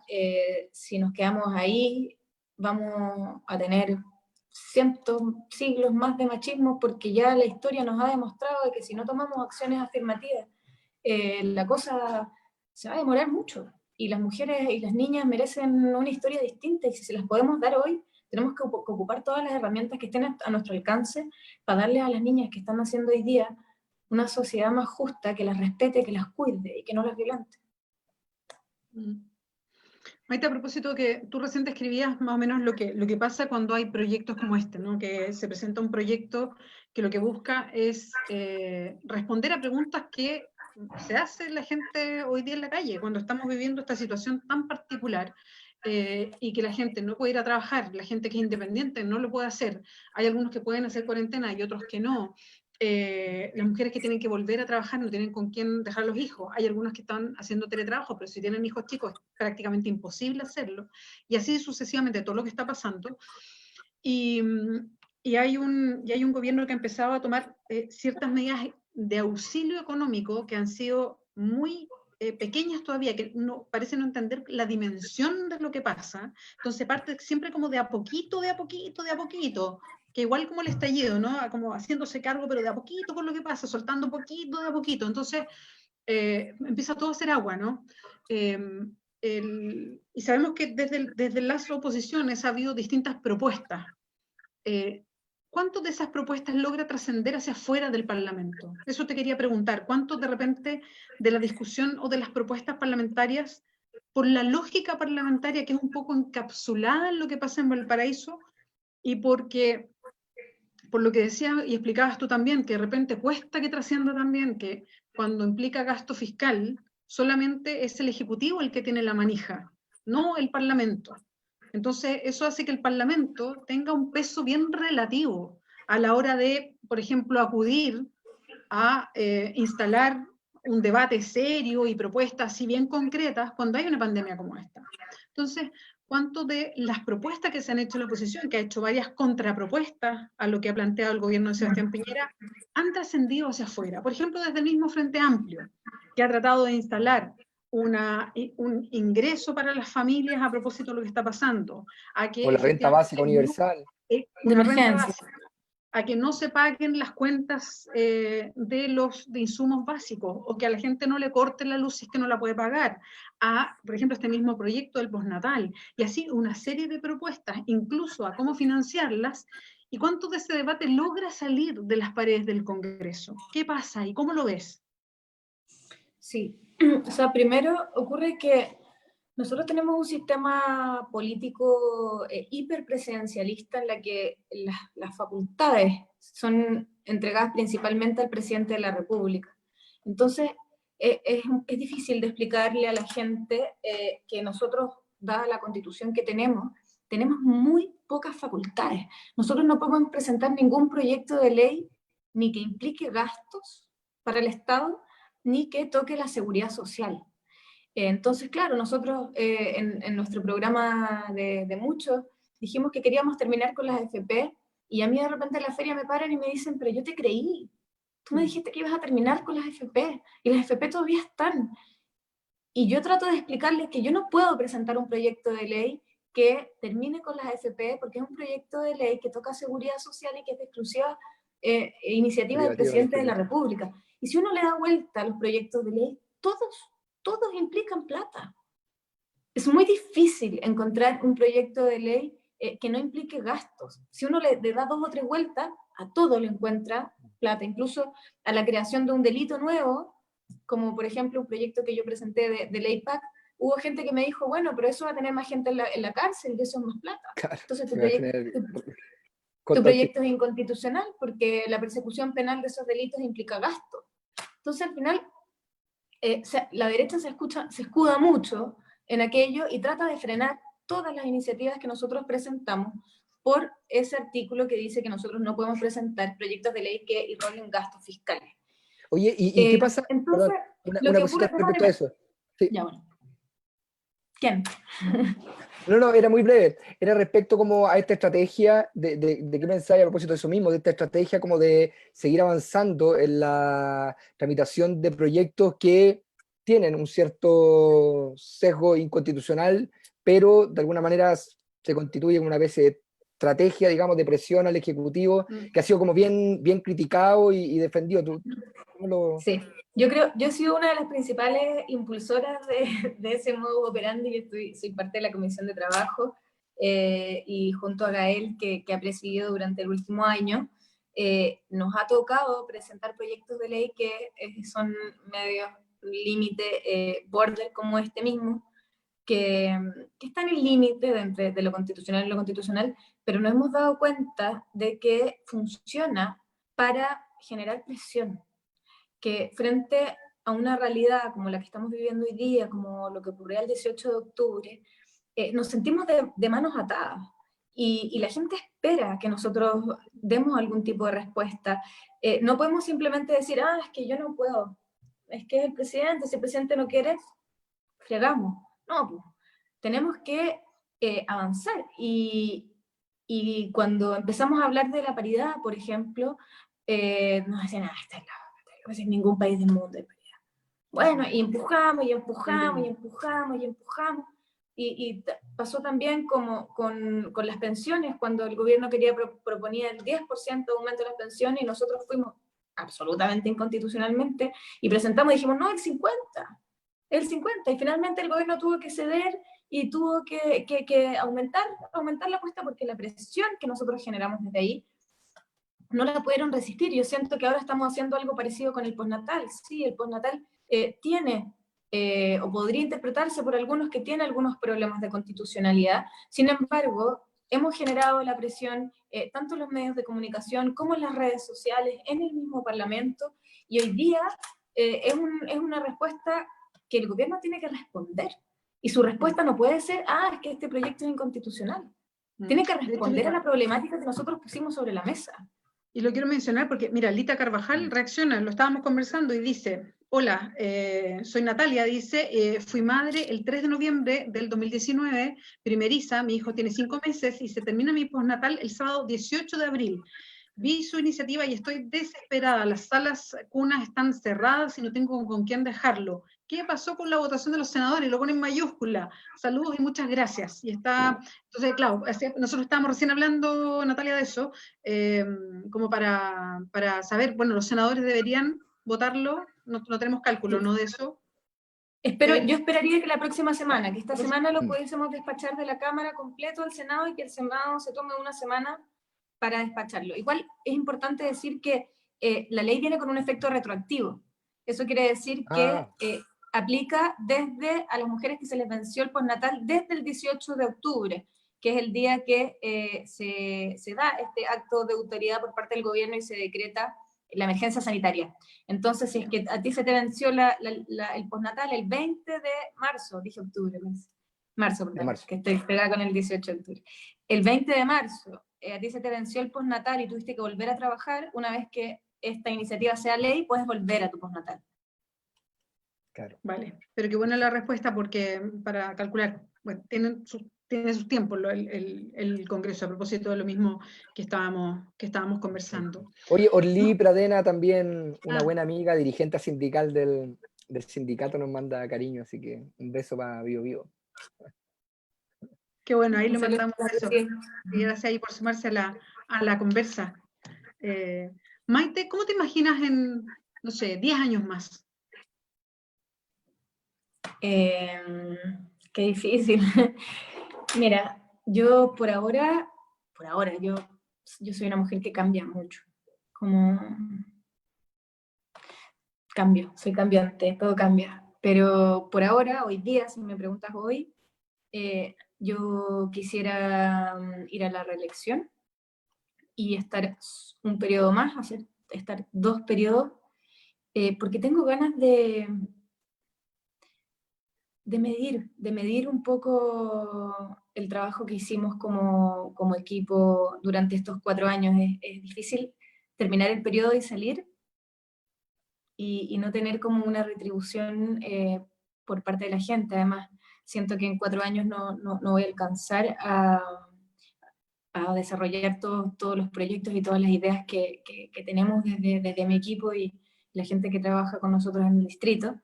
si nos quedamos ahí vamos a tener siglos más de machismo, porque ya la historia nos ha demostrado que si no tomamos acciones afirmativas, la cosa se va a demorar mucho, y las mujeres y las niñas merecen una historia distinta, y si se las podemos dar hoy, tenemos que ocupar todas las herramientas que estén a nuestro alcance para darles a las niñas que están naciendo hoy día una sociedad más justa, que las respete, que las cuide y que no las violente. Maite, a propósito que tú recién escribías más o menos lo que pasa cuando hay proyectos como este, ¿no? Que se presenta un proyecto que lo que busca es responder a preguntas que se hace la gente hoy día en la calle, cuando estamos viviendo esta situación tan particular, y que la gente no puede ir a trabajar, la gente que es independiente no lo puede hacer. Hay algunos que pueden hacer cuarentena y otros que no. Las mujeres que tienen que volver a trabajar no tienen con quién dejar los hijos. Hay algunos que están haciendo teletrabajo, pero si tienen hijos chicos es prácticamente imposible hacerlo. Y así sucesivamente todo lo que está pasando. Y hay un gobierno que ha empezado a tomar ciertas medidas de auxilio económico que han sido muy pequeñas todavía, que no, parece no entender la dimensión de lo que pasa. Entonces parte siempre como de a poquito, que igual como el estallido, ¿no? Como haciéndose cargo, pero de a poquito por lo que pasa, soltando poquito de a poquito. Entonces, empieza todo a ser agua, ¿no? Y sabemos que desde las oposiciones ha habido distintas propuestas. ¿Cuánto de esas propuestas logra trascender hacia afuera del Parlamento? Eso te quería preguntar. ¿Cuánto de repente de la discusión o de las propuestas parlamentarias, por la lógica parlamentaria que es un poco encapsulada en lo que pasa en Valparaíso, y porque, por lo que decías y explicabas tú también, que de repente cuesta que trascienda también, que cuando implica gasto fiscal, solamente es el Ejecutivo el que tiene la manija, no el Parlamento. Entonces, eso hace que el Parlamento tenga un peso bien relativo a la hora de, por ejemplo, acudir a instalar un debate serio y propuestas así bien concretas cuando hay una pandemia como esta. Entonces, ¿cuánto de las propuestas que se han hecho en la oposición, que ha hecho varias contrapropuestas a lo que ha planteado el gobierno de Sebastián Piñera, han trascendido hacia afuera? Por ejemplo, desde el mismo Frente Amplio, que ha tratado de instalar un ingreso para las familias a propósito de lo que está pasando, a que O la renta básica universal. una renta emergencia. básica, a que no se paguen las cuentas de insumos básicos, o que a la gente no le corten la luz si es que no la puede pagar, a, por ejemplo, este mismo proyecto del postnatal, y así una serie de propuestas, incluso a cómo financiarlas, y cuánto de ese debate logra salir de las paredes del Congreso. ¿Qué pasa y cómo lo ves? Sí, o sea, primero ocurre que nosotros tenemos un sistema político hiperpresidencialista en la que las facultades son entregadas principalmente al presidente de la República. Entonces, es difícil de explicarle a la gente que nosotros, dada la constitución que tenemos muy pocas facultades. Nosotros no podemos presentar ningún proyecto de ley ni que implique gastos para el Estado, ni que toque la seguridad social. Entonces, claro, nosotros en nuestro programa de muchos dijimos que queríamos terminar con las FP, y a mí de repente en la feria me paran y me dicen, pero yo te creí, tú me dijiste que ibas a terminar con las FP, y las FP todavía están. Y yo trato de explicarles que yo no puedo presentar un proyecto de ley que termine con las FP, porque es un proyecto de ley que toca seguridad social y que es de exclusiva iniciativa del presidente de la República. Y si uno le da vuelta a los proyectos de ley, todos implican plata. Es muy difícil encontrar un proyecto de ley que no implique gastos. Si uno le da 2 o 3 vueltas, a todo le encuentra plata, incluso a la creación de un delito nuevo, como por ejemplo un proyecto que yo presenté de ley PAC. Hubo gente que me dijo, bueno, pero eso va a tener más gente en la cárcel y eso es más plata. Claro, entonces tu contra proyecto es inconstitucional porque la persecución penal de esos delitos implica gasto. Entonces al final la derecha se escuda mucho en aquello y trata de frenar todas las iniciativas que nosotros presentamos por ese artículo que dice que nosotros no podemos presentar proyectos de ley que irrolen gastos fiscales. Oye, ¿y qué pasa? Entonces, Perdón, una cosita respecto a eso. Sí. Ya, bueno. ¿Quién? No, era muy breve. Era respecto como a esta estrategia de qué pensáis a propósito de eso mismo, de esta estrategia como de seguir avanzando en la tramitación de proyectos que tienen un cierto sesgo inconstitucional, pero de alguna manera se constituye como una especie de estrategia, digamos, de presión al Ejecutivo, que ha sido como bien criticado y defendido. ¿Cómo lo...? Sí, yo he sido una de las principales impulsoras de ese modo operandi. Soy parte de la Comisión de Trabajo y junto a Gael, que ha presidido durante el último año, nos ha tocado presentar proyectos de ley que son medio límite, border como este mismo, que están en el límite de lo constitucional y lo constitucional, pero nos hemos dado cuenta de que funciona para generar presión, que frente a una realidad como la que estamos viviendo hoy día, como lo que ocurrió el 18 de octubre, nos sentimos de manos atadas. Y la gente espera que nosotros demos algún tipo de respuesta. No podemos simplemente decir, es que yo no puedo, es que el presidente, si el presidente no quiere, fregamos. No, pues, tenemos que avanzar. Y cuando empezamos a hablar de la paridad, por ejemplo, nos decían, esta es no es en ningún país del mundo hay paridad. Bueno, y empujamos, y empujamos, y empujamos, y empujamos, pasó también como con las pensiones, cuando el gobierno proponía el 10% de aumento de las pensiones, y nosotros fuimos absolutamente inconstitucionalmente, y presentamos y dijimos, no, el 50, y finalmente el gobierno tuvo que ceder, y tuvo que aumentar la apuesta, porque la presión que nosotros generamos desde ahí, no la pudieron resistir. Yo siento que ahora estamos haciendo algo parecido con el postnatal. Sí, el postnatal tiene, o podría interpretarse por algunos que tiene algunos problemas de constitucionalidad. Sin embargo, hemos generado la presión, tanto en los medios de comunicación como en las redes sociales, en el mismo Parlamento, y hoy día es una respuesta que el gobierno tiene que responder. Y su respuesta no puede ser, es que este proyecto es inconstitucional. Tiene que responder a la problemática que nosotros pusimos sobre la mesa. Y lo quiero mencionar porque, mira, Lita Carvajal reacciona, lo estábamos conversando, y dice, hola, soy Natalia, dice, fui madre el 3 de noviembre del 2019, primeriza, mi hijo tiene 5 meses, y se termina mi postnatal el sábado 18 de abril. Vi su iniciativa y estoy desesperada, las salas cunas están cerradas y no tengo con quién dejarlo. ¿Qué pasó con la votación de los senadores? Lo pone en mayúscula. Saludos y muchas gracias. Y está, entonces, claro, nosotros estábamos recién hablando, Natalia, de eso, como para saber, bueno, los senadores deberían votarlo, no tenemos cálculo, ¿no? De eso. Yo esperaría que la próxima semana, que esta semana lo pudiésemos despachar de la Cámara completo al Senado, y que el Senado se tome una semana para despacharlo. Igual es importante decir que la ley viene con un efecto retroactivo. Eso quiere decir que aplica desde a las mujeres que se les venció el postnatal desde el 18 de octubre, que es el día que se da este acto de autoridad por parte del gobierno y se decreta la emergencia sanitaria. Entonces, si es que a ti se te venció el postnatal el 20 de marzo, dije octubre, marzo, que estoy pegada con el 18 de octubre. El 20 de marzo, a ti se te venció el postnatal y tuviste que volver a trabajar, una vez que esta iniciativa sea ley, puedes volver a tu postnatal. Claro. Vale, pero qué buena la respuesta, porque para calcular, bueno, tiene sus tiempos el Congreso, a propósito de lo mismo que estábamos conversando. Oye, Orly Pradena, también una buena amiga, dirigente sindical del sindicato, nos manda cariño, así que un beso para Vivo Vivo. Qué bueno, ahí le mandamos un beso. Y gracias ahí por sumarse a la conversa. Maite, ¿cómo te imaginas en, no sé, 10 años más? Qué difícil. Mira, yo por ahora, yo soy una mujer que cambia mucho. Soy cambiante, todo cambia. Pero por ahora, hoy día, si me preguntas hoy, yo quisiera ir a la reelección y estar un periodo más, estar 2 periodos, porque tengo ganas de medir un poco el trabajo que hicimos como equipo durante estos 4 años. Es difícil terminar el periodo y salir y no tener como una retribución por parte de la gente. Además, siento que en 4 años no voy a alcanzar a desarrollar todos los proyectos y todas las ideas que tenemos desde mi equipo y la gente que trabaja con nosotros en el distrito.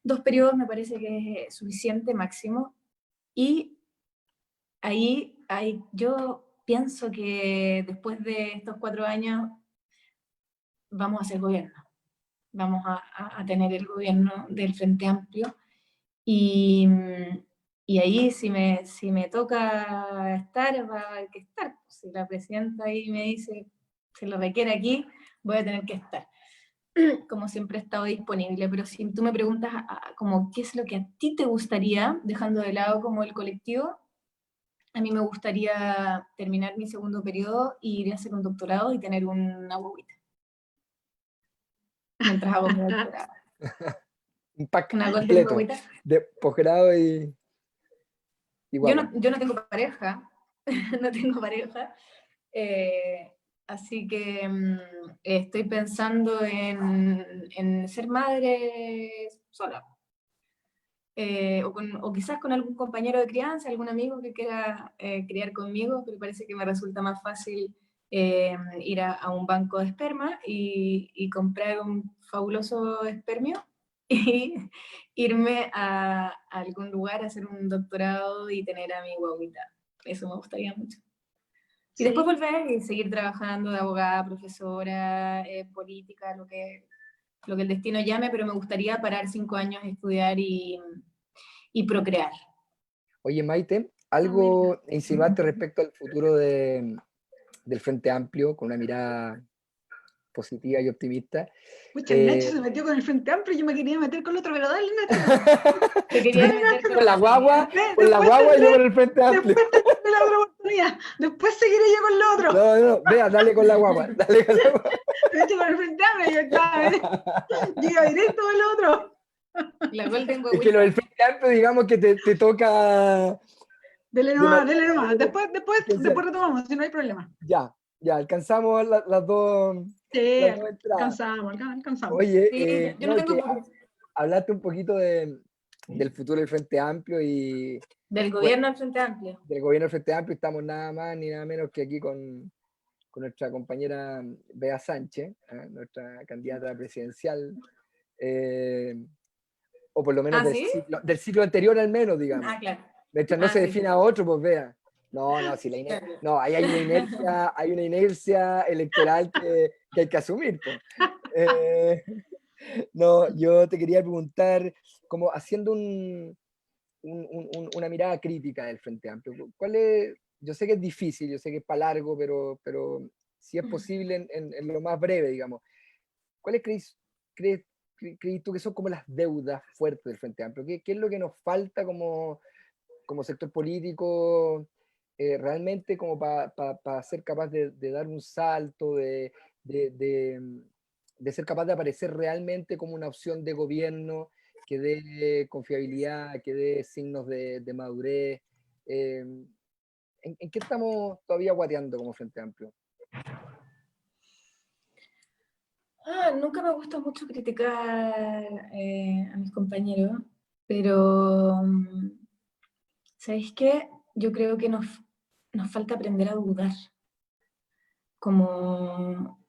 2 periodos me parece que es suficiente, máximo, y ahí yo pienso que después de estos 4 años vamos a hacer gobierno, vamos a tener el gobierno del Frente Amplio, y ahí si me toca estar, va a haber que estar. Si la presidenta ahí me dice, se lo requiere aquí, voy a tener que estar. Como siempre he estado disponible, pero si tú me preguntas como qué es lo que a ti te gustaría, dejando de lado como el colectivo, a mí me gustaría terminar mi 2.º periodo y ir a hacer un doctorado y tener una guaguita. Mientras hago mi doctorado. Un pack Una completo de posgrado y bueno. Yo no tengo pareja, no tengo pareja, así que estoy pensando en ser madre sola. O quizás con algún compañero de crianza, algún amigo que quiera criar conmigo, pero parece que me resulta más fácil ir a un banco de esperma y comprar un fabuloso espermio y irme a algún lugar a hacer un doctorado y tener a mi guaguita. Eso me gustaría mucho. Y después volver y seguir trabajando de abogada, profesora, política, lo que el destino llame, pero me gustaría parar 5 años, estudiar y procrear. Oye, Maite, algo insinuaste respecto al futuro del Frente Amplio, con una mirada positiva y optimista. Pucha, el Nacho se metió con el Frente Amplio y yo me quería meter con el otro, pero dale, Nacho. Te quería meter con la guagua, y yo con el Frente Amplio. Después te la otra oportunidad. Después seguiré yo con lo otro. No, vea, dale con la guagua, dale con la guagua. Me metí con el Frente Amplio y yo iba directo con lo otro. La Golden Es que lo del Frente Amplio, digamos que te toca... Dele nomás. Después retomamos, si no hay problema. Ya, alcanzamos las dos. Sí, las dos entradas. alcanzamos. Oye, Sí, yo no tengo hablaste un poquito del futuro del Frente Amplio y del gobierno del Frente Amplio. Del gobierno del Frente Amplio. Estamos nada más ni nada menos que aquí con nuestra compañera Bea Sánchez, nuestra candidata presidencial, o por lo menos del ciclo anterior al menos, digamos. Claro. Mientras no se defina otro, pues Bea. No, si no, ahí hay una inercia electoral que hay que asumir. Pues. No, yo te quería preguntar, como haciendo una mirada crítica del Frente Amplio, ¿cuál es? Yo sé que es difícil, yo sé que es para largo, pero si es posible en lo más breve, digamos, ¿cuáles crees tú que son como las deudas fuertes del Frente Amplio? ¿Qué es lo que nos falta como sector político realmente como para ser capaz de dar un salto, de ser capaz de aparecer realmente como una opción de gobierno que dé confiabilidad, que dé signos de madurez? ¿En qué estamos todavía guateando como Frente Amplio? Nunca me gusta mucho criticar a mis compañeros, pero ¿sabéis qué? Yo creo que nos falta aprender a dudar, como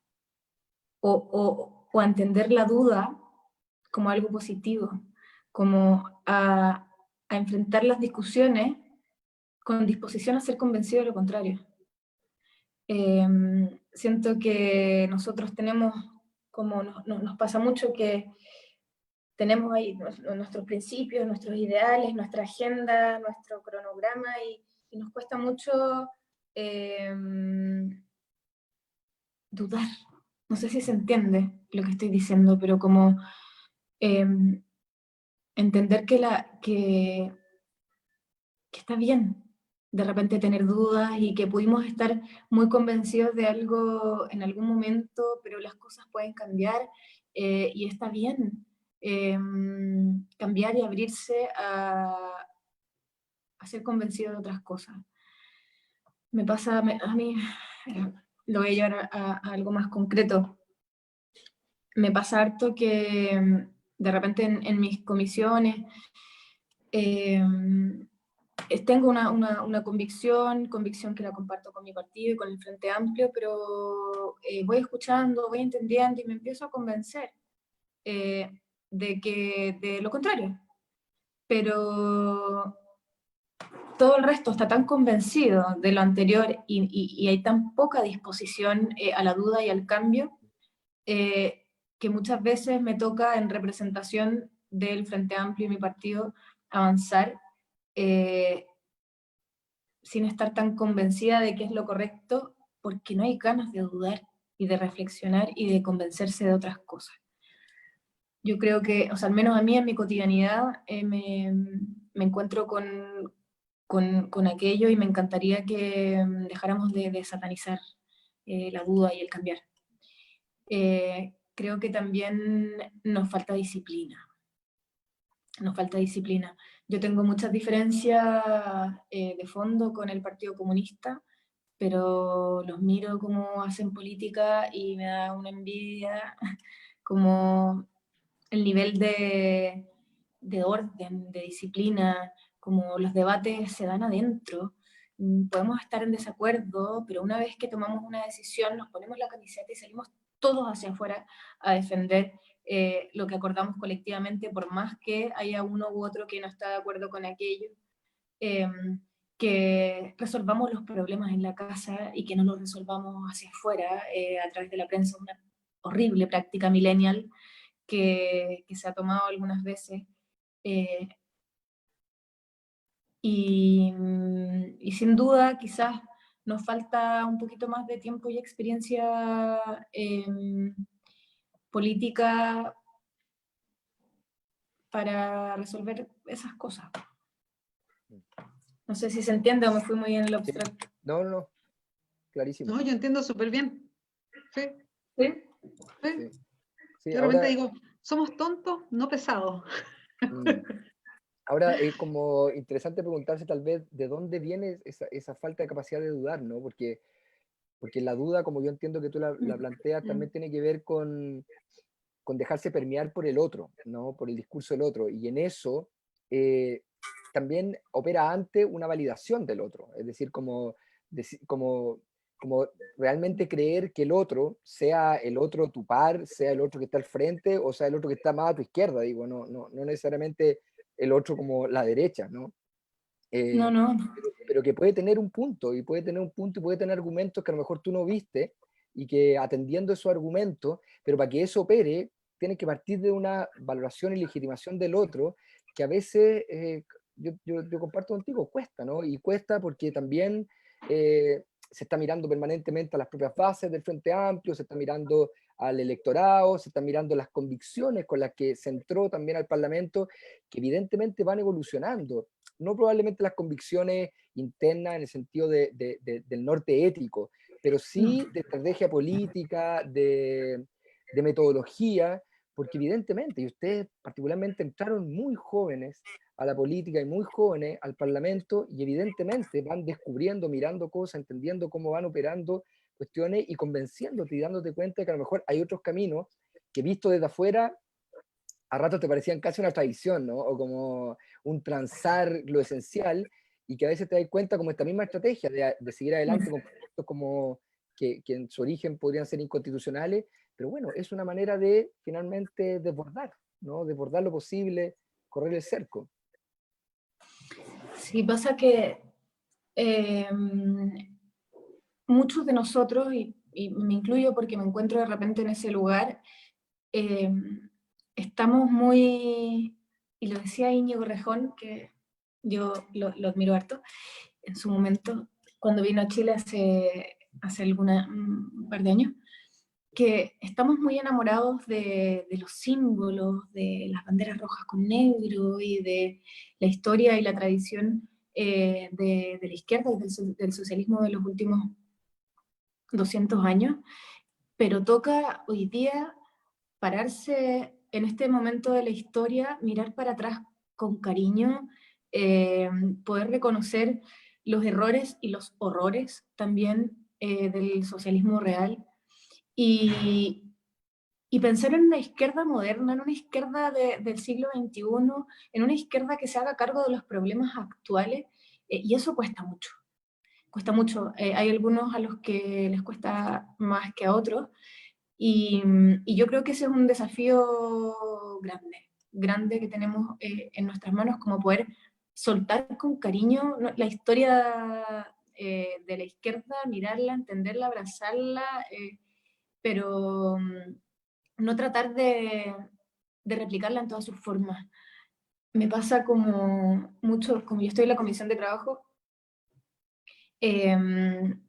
o entender la duda como algo positivo, como a enfrentar las discusiones con disposición a ser convencido de lo contrario. Siento que nosotros tenemos, como nos pasa mucho, que tenemos ahí nuestros principios, nuestros ideales, nuestra agenda, nuestro cronograma, y nos cuesta mucho dudar. No sé si se entiende lo que estoy diciendo, pero como entender que está bien de repente tener dudas y que pudimos estar muy convencidos de algo en algún momento, pero las cosas pueden cambiar y está bien cambiar y abrirse a ser convencido de otras cosas. Me pasa, a mí, lo voy a llevar a algo más concreto. Me pasa harto que de repente en mis comisiones tengo una convicción que la comparto con mi partido y con el Frente Amplio, pero voy escuchando, voy entendiendo y me empiezo a convencer de lo contrario. Pero todo el resto está tan convencido de lo anterior y hay tan poca disposición a la duda y al cambio que muchas veces me toca en representación del Frente Amplio y mi partido avanzar sin estar tan convencida de que es lo correcto, porque no hay ganas de dudar y de reflexionar y de convencerse de otras cosas. Yo creo que, o sea, al menos a mí en mi cotidianidad me encuentro con aquello y me encantaría que dejáramos de satanizar la duda y el cambiar. Creo que también nos falta disciplina. Yo tengo muchas diferencias de fondo con el Partido Comunista, pero los miro cómo hacen política y me da una envidia, como el nivel de orden, de disciplina, como los debates se dan adentro. Podemos estar en desacuerdo, pero una vez que tomamos una decisión, nos ponemos la camiseta y salimos todos hacia afuera a defender lo que acordamos colectivamente, por más que haya uno u otro que no está de acuerdo con aquello, que resolvamos los problemas en la casa y que no los resolvamos hacia afuera a través de la prensa, una horrible práctica millennial que se ha tomado algunas veces. Y sin duda quizás nos falta un poquito más de tiempo y experiencia política para resolver esas cosas. No sé si se entiende o me fui muy en el abstracto. No, clarísimo. No, yo entiendo súper bien. Sí, ¿Sí? sí. Sí, Yo de repente digo, somos tontos, no pesados. Ahora es como interesante preguntarse tal vez de dónde viene esa falta de capacidad de dudar, ¿no? Porque la duda, como yo entiendo que tú la planteas, también tiene que ver con dejarse permear por el otro, ¿no? Por el discurso del otro. Y en eso también opera antes una validación del otro. Es decir, como realmente creer que el otro, sea el otro tu par, sea el otro que está al frente, o sea el otro que está más a tu izquierda, digo, no necesariamente el otro como la derecha, ¿no? No. Pero que puede tener un punto, y puede tener argumentos que a lo mejor tú no viste, y que atendiendo esos argumentos, pero para que eso opere, tiene que partir de una valoración y legitimación del otro, que a veces, yo comparto contigo, cuesta, ¿no? Y cuesta porque también se está mirando permanentemente a las propias bases del Frente Amplio, se está mirando al electorado, se están mirando las convicciones con las que se entró también al Parlamento, que evidentemente van evolucionando. No probablemente las convicciones internas en el sentido del norte ético, pero sí de estrategia política, de metodología, porque evidentemente, y ustedes particularmente entraron muy jóvenes a la política y muy jóvenes al Parlamento, y evidentemente van descubriendo, mirando cosas, entendiendo cómo van operando cuestiones y convenciéndote y dándote cuenta de que a lo mejor hay otros caminos que visto desde afuera a ratos te parecían casi una tradición, ¿no? O como un transar lo esencial, y que a veces te das cuenta como esta misma estrategia de seguir adelante con proyectos como que en su origen podrían ser inconstitucionales, pero bueno, es una manera de finalmente desbordar, ¿no? Desbordar lo posible, correr el cerco. Sí, pasa que muchos de nosotros, y me incluyo porque me encuentro de repente en ese lugar, estamos muy, y lo decía Íñigo Rejón, que yo lo admiro harto, en su momento, cuando vino a Chile hace un par de años, que estamos muy enamorados de los símbolos, de las banderas rojas con negro, y de la historia y la tradición de la izquierda y del socialismo de los últimos 200 años, pero toca hoy día pararse en este momento de la historia, mirar para atrás con cariño, poder reconocer los errores y los horrores también del socialismo real, y pensar en una izquierda moderna, en una izquierda del siglo XXI, en una izquierda que se haga cargo de los problemas actuales, y eso cuesta mucho. Cuesta mucho. Hay algunos a los que les cuesta más que a otros, y yo creo que ese es un desafío grande que tenemos en nuestras manos, como poder soltar con cariño la historia de la izquierda, mirarla, entenderla, abrazarla, pero no tratar de replicarla en todas sus formas. Me pasa como mucho, como yo estoy en la comisión de trabajo, el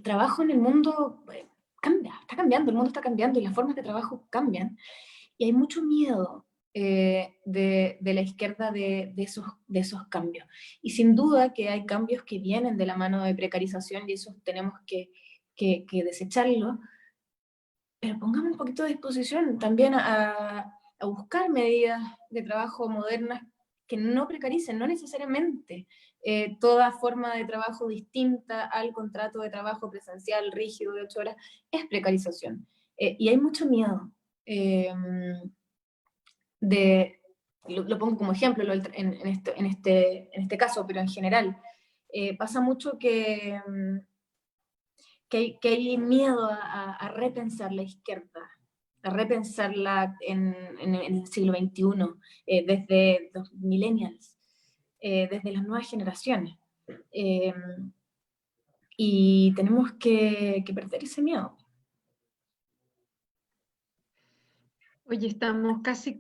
trabajo en el mundo cambia, está cambiando, el mundo está cambiando y las formas de trabajo cambian, y hay mucho miedo de la izquierda de esos cambios. Y sin duda que hay cambios que vienen de la mano de precarización, y esos tenemos que desecharlos, pero pongamos un poquito de disposición también a buscar medidas de trabajo modernas que no precaricen, no necesariamente toda forma de trabajo distinta al contrato de trabajo presencial rígido de 8 horas es precarización. Y hay mucho miedo lo pongo como ejemplo en este caso, pero en general, pasa mucho que hay miedo a repensar la izquierda, repensarla en el siglo XXI, desde los millennials, desde las nuevas generaciones. Y tenemos que perder ese miedo. Oye, estamos casi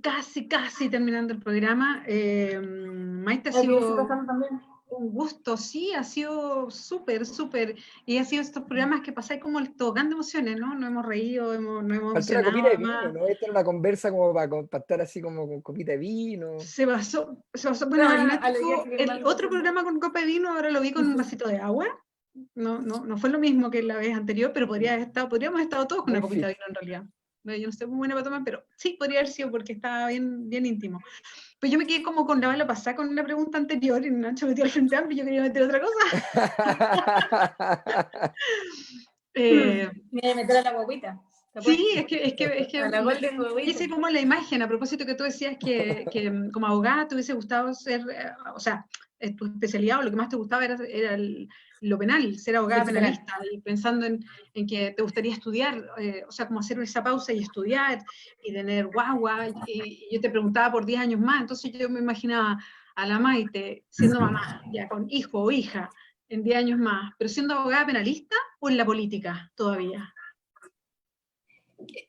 terminando el programa. Maite, ha ¿Lo que sido también? un gusto, sí, ha sido súper. Y ha sido estos programas que pasáis como el tobogán de emociones, ¿no? Nos hemos reído, nos hemos Faltó una emocionado copita de vino, además. ¿no? Esta era una conversa como para estar así como con copita de vino. Se pasó. Bueno, el A lo nuestro, que el otro programa con copa de vino, ahora lo vi con un vasito de agua. No fue lo mismo que la vez anterior, pero podríamos haber estado todos con Muy una copita de fit. vino en realidad. Yo no soy muy buena para tomar, pero sí, podría haber sido porque estaba bien íntimo. Pues yo me quedé como con la bala pasada con la pregunta anterior y Nacho metió al frente amplio y yo quería meter otra cosa. Me meter a la guaguita. Sí, es que A la Golden Guaguita. hice como la imagen, a propósito que tú decías que como abogada te hubiese gustado ser, o sea, tu especialidad o lo que más te gustaba era lo penal, ser abogada penalista, y pensando en que te gustaría estudiar, o sea, como hacer esa pausa y estudiar, y tener guagua, y yo te preguntaba por 10 años más, entonces yo me imaginaba a la Maite siendo mamá, ya con hijo o hija, en 10 años más, pero siendo abogada penalista o en la política todavía.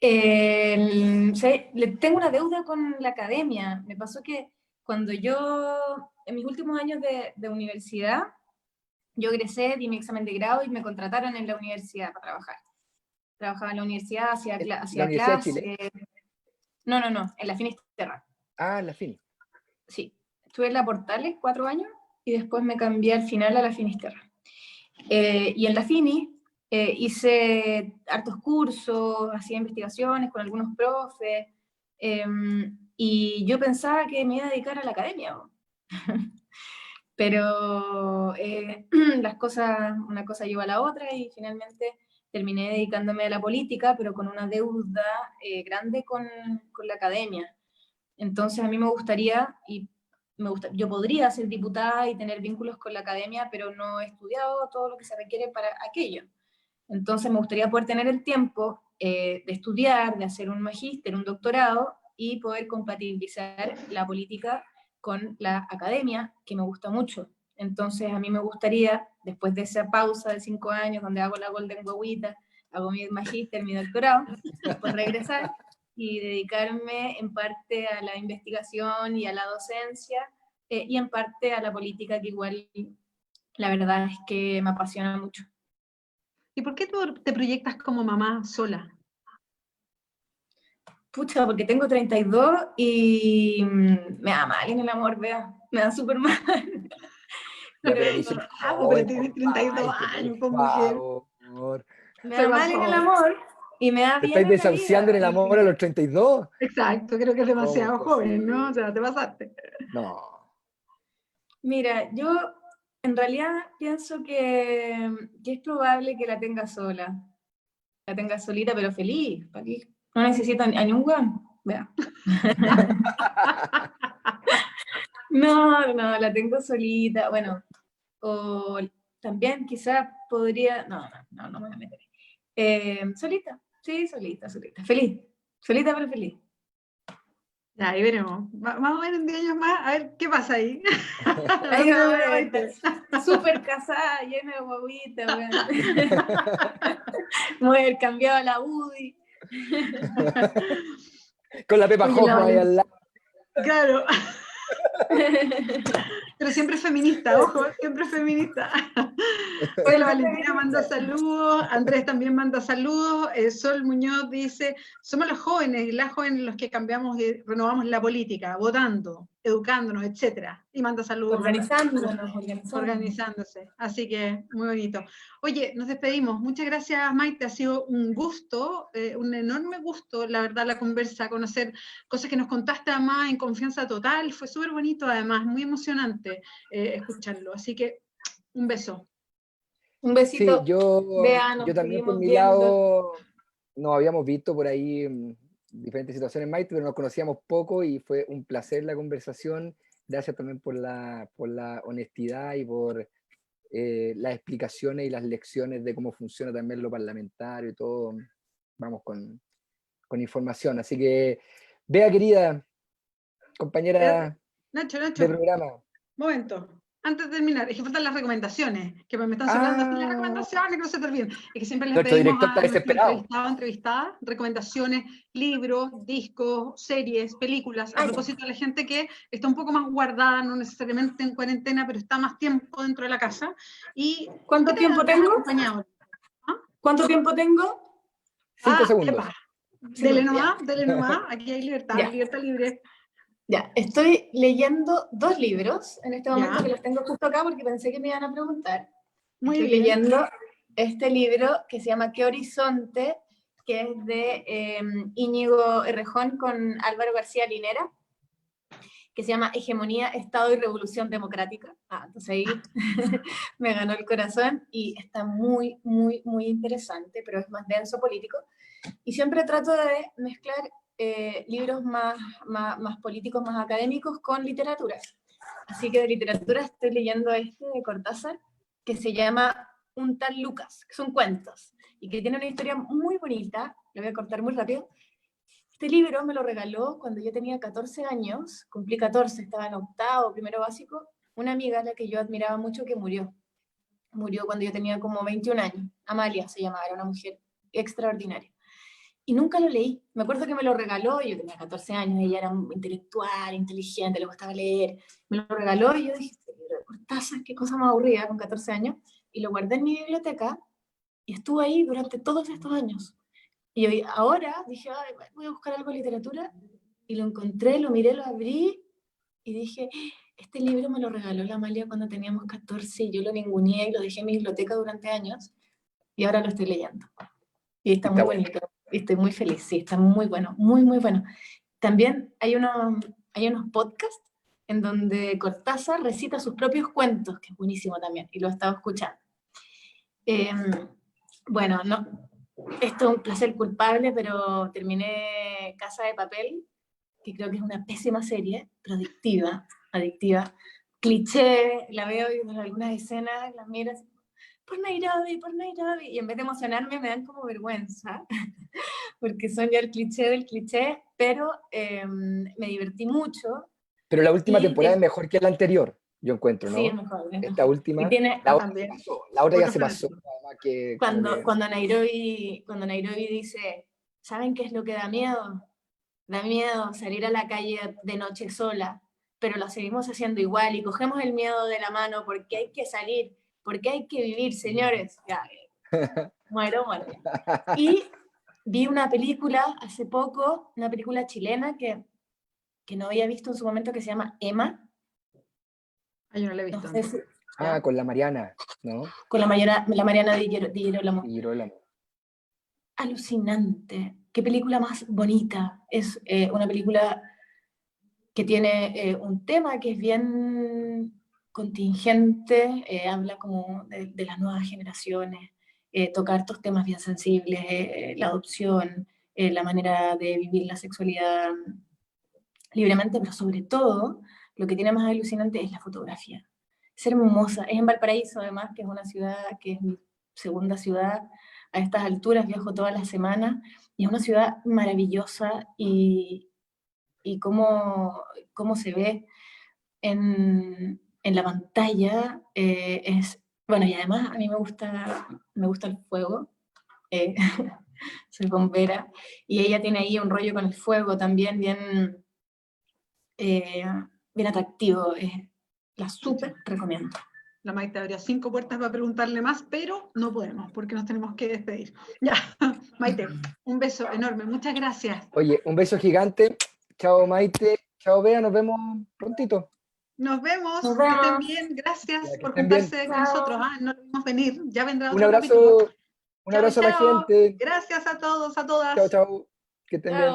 Tengo una deuda con la academia. Me pasó que cuando yo, en mis últimos años de universidad, yo egresé, di mi examen de grado y me contrataron en la universidad para trabajar. Trabajaba en la universidad, hacía ¿La Universidad de clases. Chile? No, en la Finisterra. Ah, en la Fini. Sí, estuve en la Portales 4 años y después me cambié al final a la Finisterra. Y en la Fini hice hartos cursos, hacía investigaciones con algunos profes, y yo pensaba que me iba a dedicar a la academia. Pero una cosa lleva a la otra y finalmente terminé dedicándome a la política, pero con una deuda grande con la academia. Entonces a mí me gustaría, yo podría ser diputada y tener vínculos con la academia, pero no he estudiado todo lo que se requiere para aquello. Entonces me gustaría poder tener el tiempo de estudiar, de hacer un magíster, un doctorado y poder compatibilizar la política con la academia, que me gusta mucho. Entonces a mí me gustaría, después de esa pausa de 5 años, donde hago la Golden Guaguita, hago mi magíster, mi doctorado, pues regresar y dedicarme en parte a la investigación y a la docencia, y en parte a la política, que igual la verdad es que me apasiona mucho. ¿Y por qué tú te proyectas como mamá sola? Pucha, porque tengo 32 y me da mal en el amor, vea, me da súper mal. Pero eres súper joven, pero tienes 32 años, por pues mujer. favor. Me Soy da más mal en el joven. amor y me da ¿Te bien estáis en la desahuciando en vida. el amor a los 32? Exacto, creo que es ¿Cómo es demasiado joven, ¿no? O posible? sea, te pasaste. No. Mira, yo en realidad pienso que es probable que la tenga sola. La tenga solita, pero feliz. ¿Para qué? No necesito a ni un weón. Vea. No, la tengo solita. Bueno, o también quizás podría. No me voy a meter. Solita, sí, solita. Feliz. Solita, pero feliz. Ya, ahí veremos. Vamos a ver en 10 años más, a ver qué pasa ahí. Ahí va a ver, súper casada, llena de guaguita, weón. Mujer cambiado a la UDI. Con la Pepa Oye, Hoffman ahí al lado. claro. Pero siempre feminista, ojo, siempre feminista. Oye, la Valentina manda saludos, Andrés también manda saludos, Sol Muñoz dice, somos los jóvenes y las jóvenes los que cambiamos y renovamos la política, votando, educándonos, etcétera. Y manda saludos. Organizándose. Así que muy bonito. Oye, nos despedimos. Muchas gracias, Maite. Ha sido un gusto, un enorme gusto, la verdad, la conversa, conocer cosas que nos contaste además en confianza total. Fue súper bonito, además, muy emocionante escucharlo. Así que un beso. Un besito. Sí, yo también por mi lado nos habíamos visto por ahí en diferentes situaciones, Maite, pero nos conocíamos poco y fue un placer la conversación. Gracias también por la honestidad y por las explicaciones y las lecciones de cómo funciona también lo parlamentario y todo. Vamos con información. Así que, Bea, querida compañera Nacho, de programa. momento. Antes de terminar, es que faltan las recomendaciones, que me están sobrando así las recomendaciones, que no se te olviden. Es que siempre les Nuestro pedimos director está a nuestro desesperado. entrevistado, entrevistada, recomendaciones, libros, discos, series, películas, a propósito de la gente que está un poco más guardada, no necesariamente en cuarentena, pero está más tiempo dentro de la casa. Y ¿Cuánto tiempo tengo? acompañado? ¿Cuánto tiempo tengo? 5 segundos. Epa. Dele nomás, aquí hay libertad, Ya. libertad libre. Ya, estoy leyendo 2 libros en este momento Ya. que los tengo justo acá porque pensé que me iban a preguntar. Muy Estoy bien. leyendo este libro que se llama ¿Qué horizonte?, que es de Íñigo Errejón con Álvaro García Linera, que se llama Hegemonía, Estado y Revolución Democrática. Entonces ahí me ganó el corazón y está muy, muy, muy interesante, pero es más denso político. Y siempre trato de mezclar libros más políticos, más académicos, con literatura. Así que de literatura estoy leyendo este de Cortázar, que se llama Un tal Lucas, que son cuentos, y que tiene una historia muy bonita. Lo voy a cortar muy rápido. Este libro me lo regaló cuando yo tenía 14 años, cumplí 14, estaba en octavo, primero básico, una amiga a la que yo admiraba mucho que murió. Murió cuando yo tenía como 21 años. Amalia se llamaba, era una mujer extraordinaria. Y nunca lo leí. Me acuerdo que me lo regaló, yo tenía 14 años, ella era intelectual, inteligente, le gustaba leer. Me lo regaló y yo dije, Cortázar, qué cosa más aburrida con 14 años. Y lo guardé en mi biblioteca y estuvo ahí durante todos estos años. Y ahora dije, voy a buscar algo de literatura, y lo encontré, lo miré, lo abrí, y dije, este libro me lo regaló la Amalia cuando teníamos 14, y yo lo ninguneé y lo dejé en mi biblioteca durante años, y ahora lo estoy leyendo. Y está muy bonito, y estoy muy feliz, sí, está muy bueno, muy, muy bueno. También hay unos podcasts en donde Cortázar recita sus propios cuentos, que es buenísimo también, y lo he estado escuchando. Bueno, no, esto es un placer culpable, pero terminé Casa de Papel, que creo que es una pésima serie, pero adictiva. Cliché, la veo y en algunas escenas las miras, por Nairobi, y en vez de emocionarme me dan como vergüenza, porque son ya el cliché del cliché, pero me divertí mucho. Pero la última temporada es mejor que la anterior, yo encuentro, ¿no? Sí, es mejor. Esta última, y tiene, la otra también. pasó, la otra ya se pasó. Cuando Nairobi dice, ¿saben qué es lo que da miedo? Da miedo salir a la calle de noche sola, pero lo seguimos haciendo igual y cogemos el miedo de la mano porque hay que salir, porque hay que vivir, señores. Ya, muero. Y vi una película hace poco, una película chilena que no había visto en su momento, que se llama Emma. Yo no la he visto. No sé si, con la Mariana, ¿no? Con la Mariana Di Girolamo. Alucinante. Qué película más bonita. Es una película que tiene un tema que es bien contingente, habla como de las nuevas generaciones, tocar estos temas bien sensibles, la adopción, la manera de vivir la sexualidad libremente, pero sobre todo, lo que tiene más alucinante es la fotografía. Es hermosa, es en Valparaíso además, que es una ciudad que es mi segunda ciudad. A estas alturas viajo todas las semanas, y es una ciudad maravillosa, y cómo se ve en la pantalla es, bueno, y además a mí me gusta el fuego, soy bombera, y ella tiene ahí un rollo con el fuego también bien atractivo, la súper recomiendo. La Maite abrió 5 puertas para preguntarle más, pero no podemos porque nos tenemos que despedir. Ya, Maite, un beso enorme, muchas gracias. Oye, un beso gigante. Chao, Maite. Chao, Bea, nos vemos prontito. Nos vemos. Que estén bien, gracias por juntarse con nosotros. No lo vimos venir, ya vendrá otro capítulo. Un abrazo a la gente. Gracias a todos, a todas. Chao. Que estén bien.